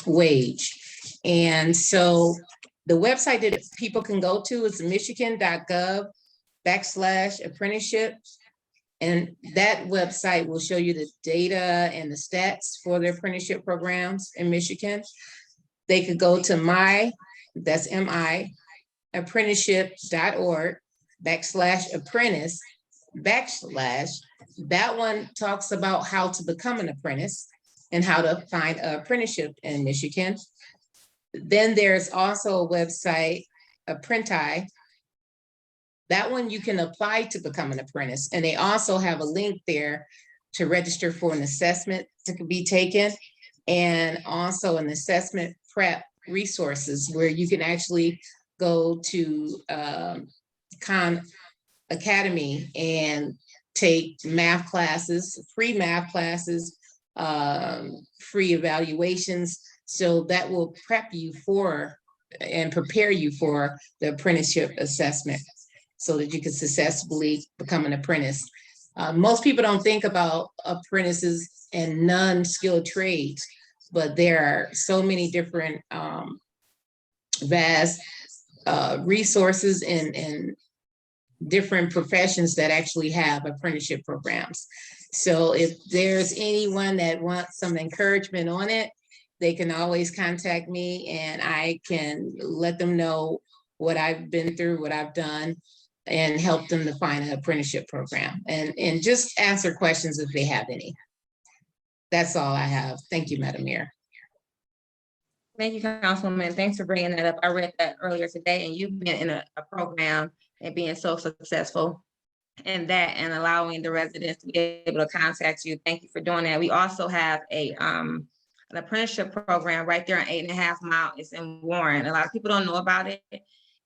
wage. And so the website that people can go to is michigan.gov/apprenticeship. And that website will show you the data and the stats for the apprenticeship programs in Michigan. They could go to apprenticeship.org/apprentice/ that one talks about how to become an apprentice and how to find an apprenticeship in Michigan. Then there's also a website, Apprenti. That one you can apply to become an apprentice, and they also have a link there to register for an assessment to be taken, and also an assessment prep resources where you can actually go to Khan Academy and take math classes, free math classes, free evaluations. So that will prep you for and prepare you for the apprenticeship assessment so that you can successfully become an apprentice. Most people don't think about apprentices and non-skilled trades, but there are so many different vast resources and different professions that actually have apprenticeship programs. So if there's anyone that wants some encouragement on it, they can always contact me and I can let them know what I've been through, what I've done, and help them to find an apprenticeship program and just answer questions if they have any. That's all I have. Thank you, Madam Mayor. Thank you, Councilwoman. Thanks for bringing that up. I read that earlier today, and you've been in a program and being so successful in that and allowing the residents to be able to contact you. Thank you for doing that. We also have an apprenticeship program right there on 8.5 Mile. It's in Warren. A lot of people don't know about it.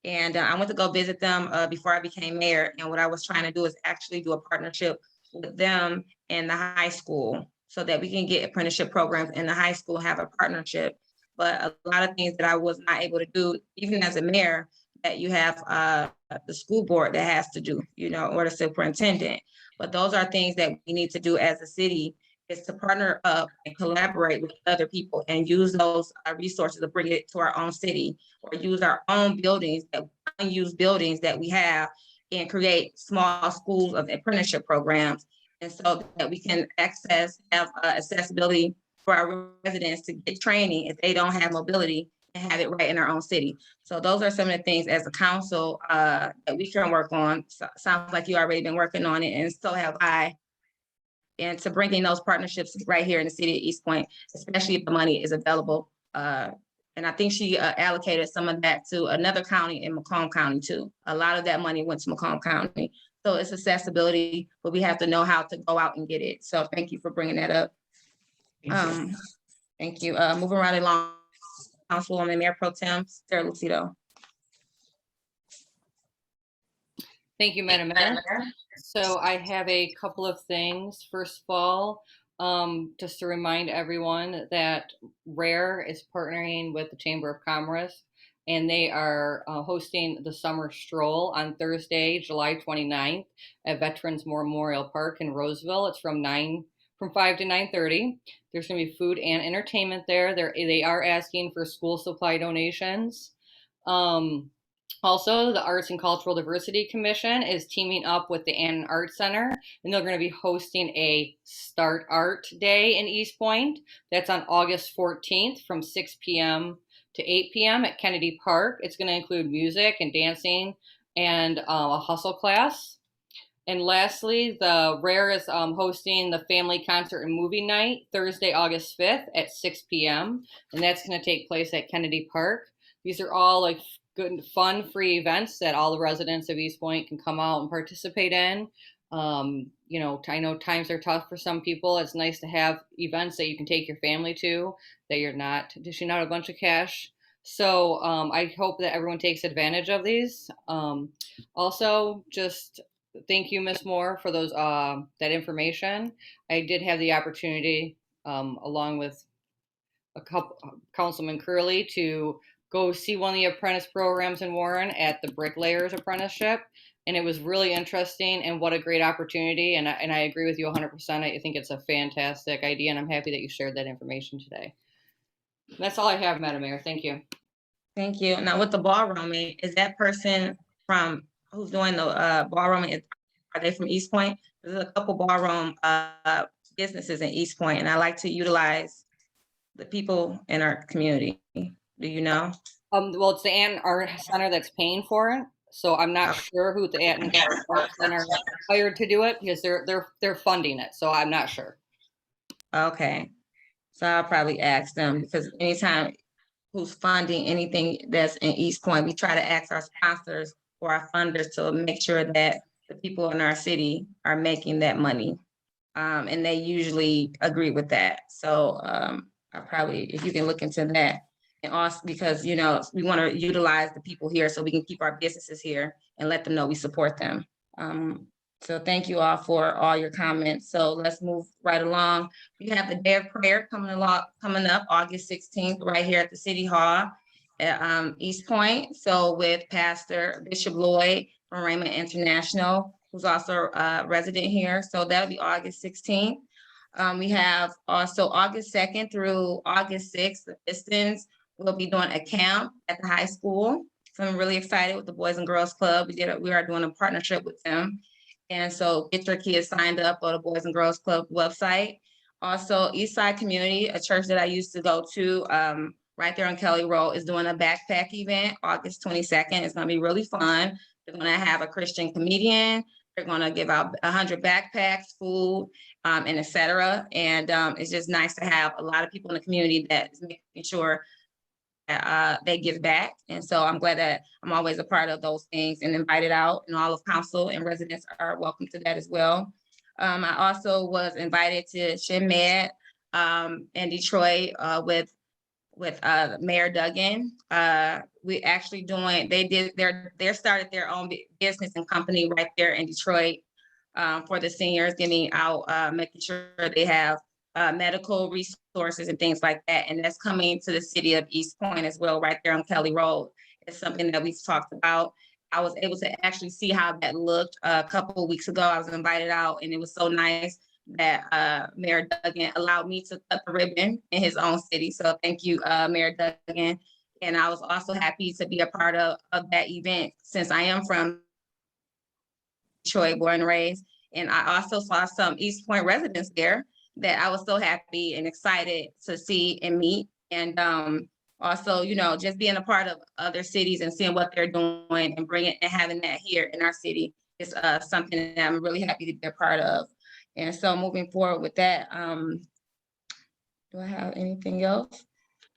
And I went to go visit them before I became mayor. And what I was trying to do is actually do a partnership with them and the high school so that we can get apprenticeship programs in the high school, have a partnership. But a lot of things that I was not able to do, even as a mayor, that you have the school board that has to do, you know, or the superintendent. But those are things that we need to do as a city, is to partner up and collaborate with other people and use those resources to bring it to our own city, or use our own buildings, unused buildings that we have, and create small schools of apprenticeship programs. And so that we can have accessibility for our residents to get training if they don't have mobility and have it right in our own city. So those are some of the things as a council that we can work on. So, sounds like you already been working on it, and so have I. And to bring in those partnerships right here in the city of Eastpointe, especially if the money is available And I think she allocated some of that to another county in Macomb County too. A lot of that money went to Macomb County. So it's accessibility, but we have to know how to go out and get it. So thank you for bringing that up. Thank you. Moving right along, Councilwoman Mayor Pro Tem Sarah Lucido. Thank you, Madam Mayor. So I have a couple of things. First of all, just to remind everyone that RARE is partnering with the Chamber of Commerce, and they are hosting the Summer Stroll on Thursday, July 29th at Veterans Memorial Park in Roseville. It's from 5 to 9:30. There's going to be food and entertainment there. They are asking for school supply donations. Also, the Arts and Cultural Diversity Commission is teaming up with the Annan Arts Center, and they're going to be hosting a Start Art Day in Eastpointe. That's on August 14th from 6 p.m. to 8 p.m. at Kennedy Park. It's going to include music and dancing and a hustle class. And lastly, the RARE is hosting the Family Concert and Movie Night Thursday, August 5th at 6 p.m. And that's going to take place at Kennedy Park. These are all like good, fun, free events that all the residents of Eastpointe can come out and participate in. You know, I know times are tough for some people. It's nice to have events that you can take your family to, that you're not dishing out a bunch of cash. So I hope that everyone takes advantage of these. Also, just thank you, Ms. Moore, for those that information. I did have the opportunity, along with a couple, Councilman Curley, to go see one of the apprentice programs in Warren at the Bricklayers Apprenticeship. And it was really interesting, and what a great opportunity. And I agree with you 100%. I think it's a fantastic idea, and I'm happy that you shared that information today. That's all I have, Madam Mayor. Thank you. Thank you. Now with the ballrooming, is that person from who's doing the ballrooming, are they from Eastpointe? There's a couple ballroom businesses in Eastpointe, and I like to utilize the people in our community. Do you know? Well, it's the Ann Art Center that's paying for it. So I'm not sure who the Ann Art Center hired to do it, because they're funding it. So I'm not sure. Okay. So I'll probably ask them, because anytime who's funding anything that's in Eastpointe, we try to ask our sponsors or our funders to make sure that the people in our city are making that money. And they usually agree with that. So I probably, if you can look into that. And also because, you know, we want to utilize the people here so we can keep our businesses here and let them know we support them. So thank you all for all your comments. So let's move right along. We have the Day of Prayer coming up August 16th, right here at the City Hall at Eastpointe. So with Pastor Bishop Lloyd from Raymond International, who's also a resident here. So that'll be August 16th. We have also August 2nd through August 6th, the Pistons will be doing a camp at the high school. So I'm really excited with the Boys and Girls Club. We are doing a partnership with them. And so get your kids signed up on the Boys and Girls Club website. Also, Eastside Community, a church that I used to go to right there on Kelly Road, is doing a backpack event August 22nd. It's going to be really fun. They're going to have a Christian comedian. They're going to give out 100 backpacks, food, and etc. And it's just nice to have a lot of people in the community that is making sure they give back. And so I'm glad that I'm always a part of those things and invited out, and all of council and residents are welcome to that as well. I also was invited to ShinMed in Detroit with Mayor Duggan. We actually they started their own business and company right there in Detroit for the seniors, giving out, making sure they have medical resources and things like that. And that's coming to the city of Eastpointe as well, right there on Kelly Road. It's something that we've talked about. I was able to actually see how that looked a couple of weeks ago. I was invited out, and it was so nice that Mayor Duggan allowed me to cut the ribbon in his own city. So thank you, Mayor Duggan. And I was also happy to be a part of that event, since I am from Detroit, born and raised. And I also saw some Eastpointe residents there that I was so happy and excited to see and meet. And also, you know, just being a part of other cities and seeing what they're doing and bringing and having that here in our city is something that I'm really happy to be a part of. And so moving forward with that, do I have anything else?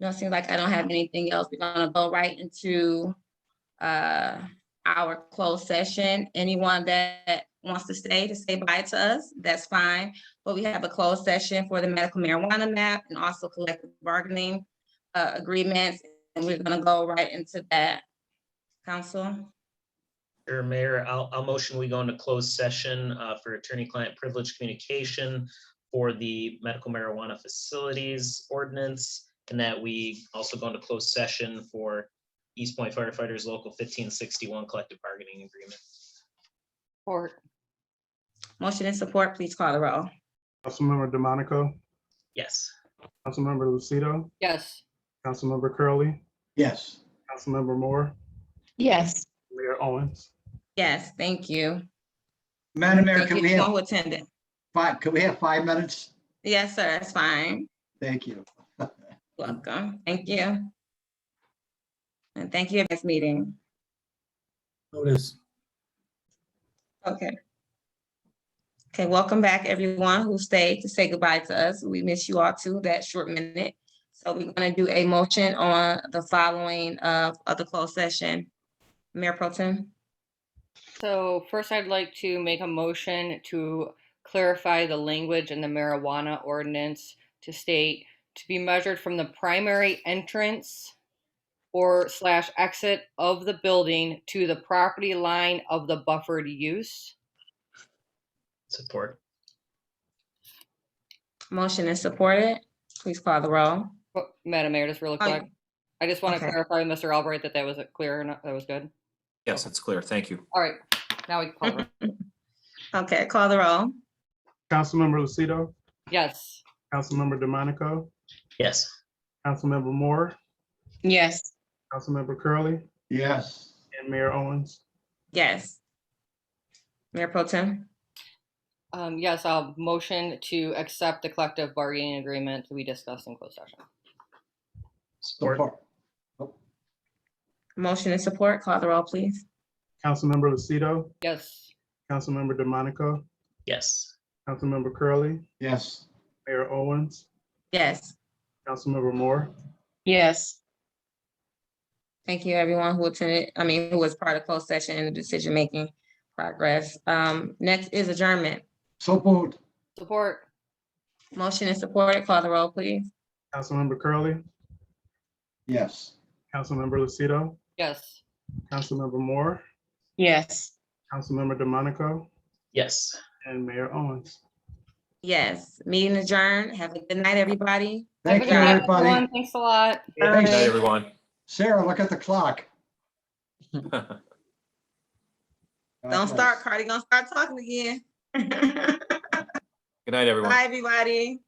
No, it seems like I don't have anything else. We're gonna go right into our closed session. Anyone that wants to say bye to us, that's fine. But we have a closed session for the medical marijuana map and also collective bargaining agreements. And we're gonna go right into that. Council? Sure, Mayor, I'll motion we go into closed session for attorney-client privilege communication for the medical marijuana facilities ordinance, and that we also go into closed session for Eastpointe firefighters local 1561 collective bargaining agreement. Support. Motion and support, please call the roll. Councilmember DeMonico, Yes. Councilmember Lucido, Yes. Councilmember Curley, Yes. Councilmember Moore, Yes. Mayor Owens. Yes, thank you. Madam Mayor, Thank you can we to everyone have who attended. could we have 5 minutes? Yes, sir, that's fine. Thank you. Welcome. Thank you. And thank you for this meeting. Notice. Okay. Okay, welcome back, everyone who stayed to say goodbye to us. We miss you all too, that short minute. So we're gonna do a motion on the following of the closed session. Mayor Pro Tem? So first, I'd like to make a motion to clarify the language in the marijuana ordinance to state to be measured from the primary entrance or / exit of the building to the property line of the buffered use. Support. Motion is supported. Please call the roll. Oh, Madam Mayor, just really Oh, quick. I just want to okay. clarify with Mr. Albright that was clear and that was good. Yes, it's clear. Thank you. All right, now we can call the roll. Okay, call the roll. Councilmember Lucido, Yes. Councilmember DeMonico, Yes. Councilmember Moore, Yes. Councilmember Curley, Yes. and Mayor Owens. Yes. Mayor Pro Tem? Yes, I'll motion to accept the collective bargaining agreement to be discussed in closed session. Support. Motion and support. Call the roll, please. Councilmember Lucido, Yes. Councilmember DeMonico, Yes. Councilmember Curley, Yes. Mayor Owens, Yes. Councilmember Moore. Yes. Thank you, everyone who attended, who was part of closed session and the decision-making progress. Next is adjournment. So moved. Support. Motion is supported. Call the roll, please. Councilmember Curley, Yes. Councilmember Lucido, Yes. Councilmember Moore, Yes. Councilmember DeMonico, Yes. and Mayor Owens. Yes, meeting adjourned. Have a good night, everybody. Thank Have a you, good night, everybody. everyone. Thanks a lot. Good night, everyone. Sarah, look at the clock. God Don't bless. start, Cardi. Gonna start talking again. Good night, everyone. Bye, everybody.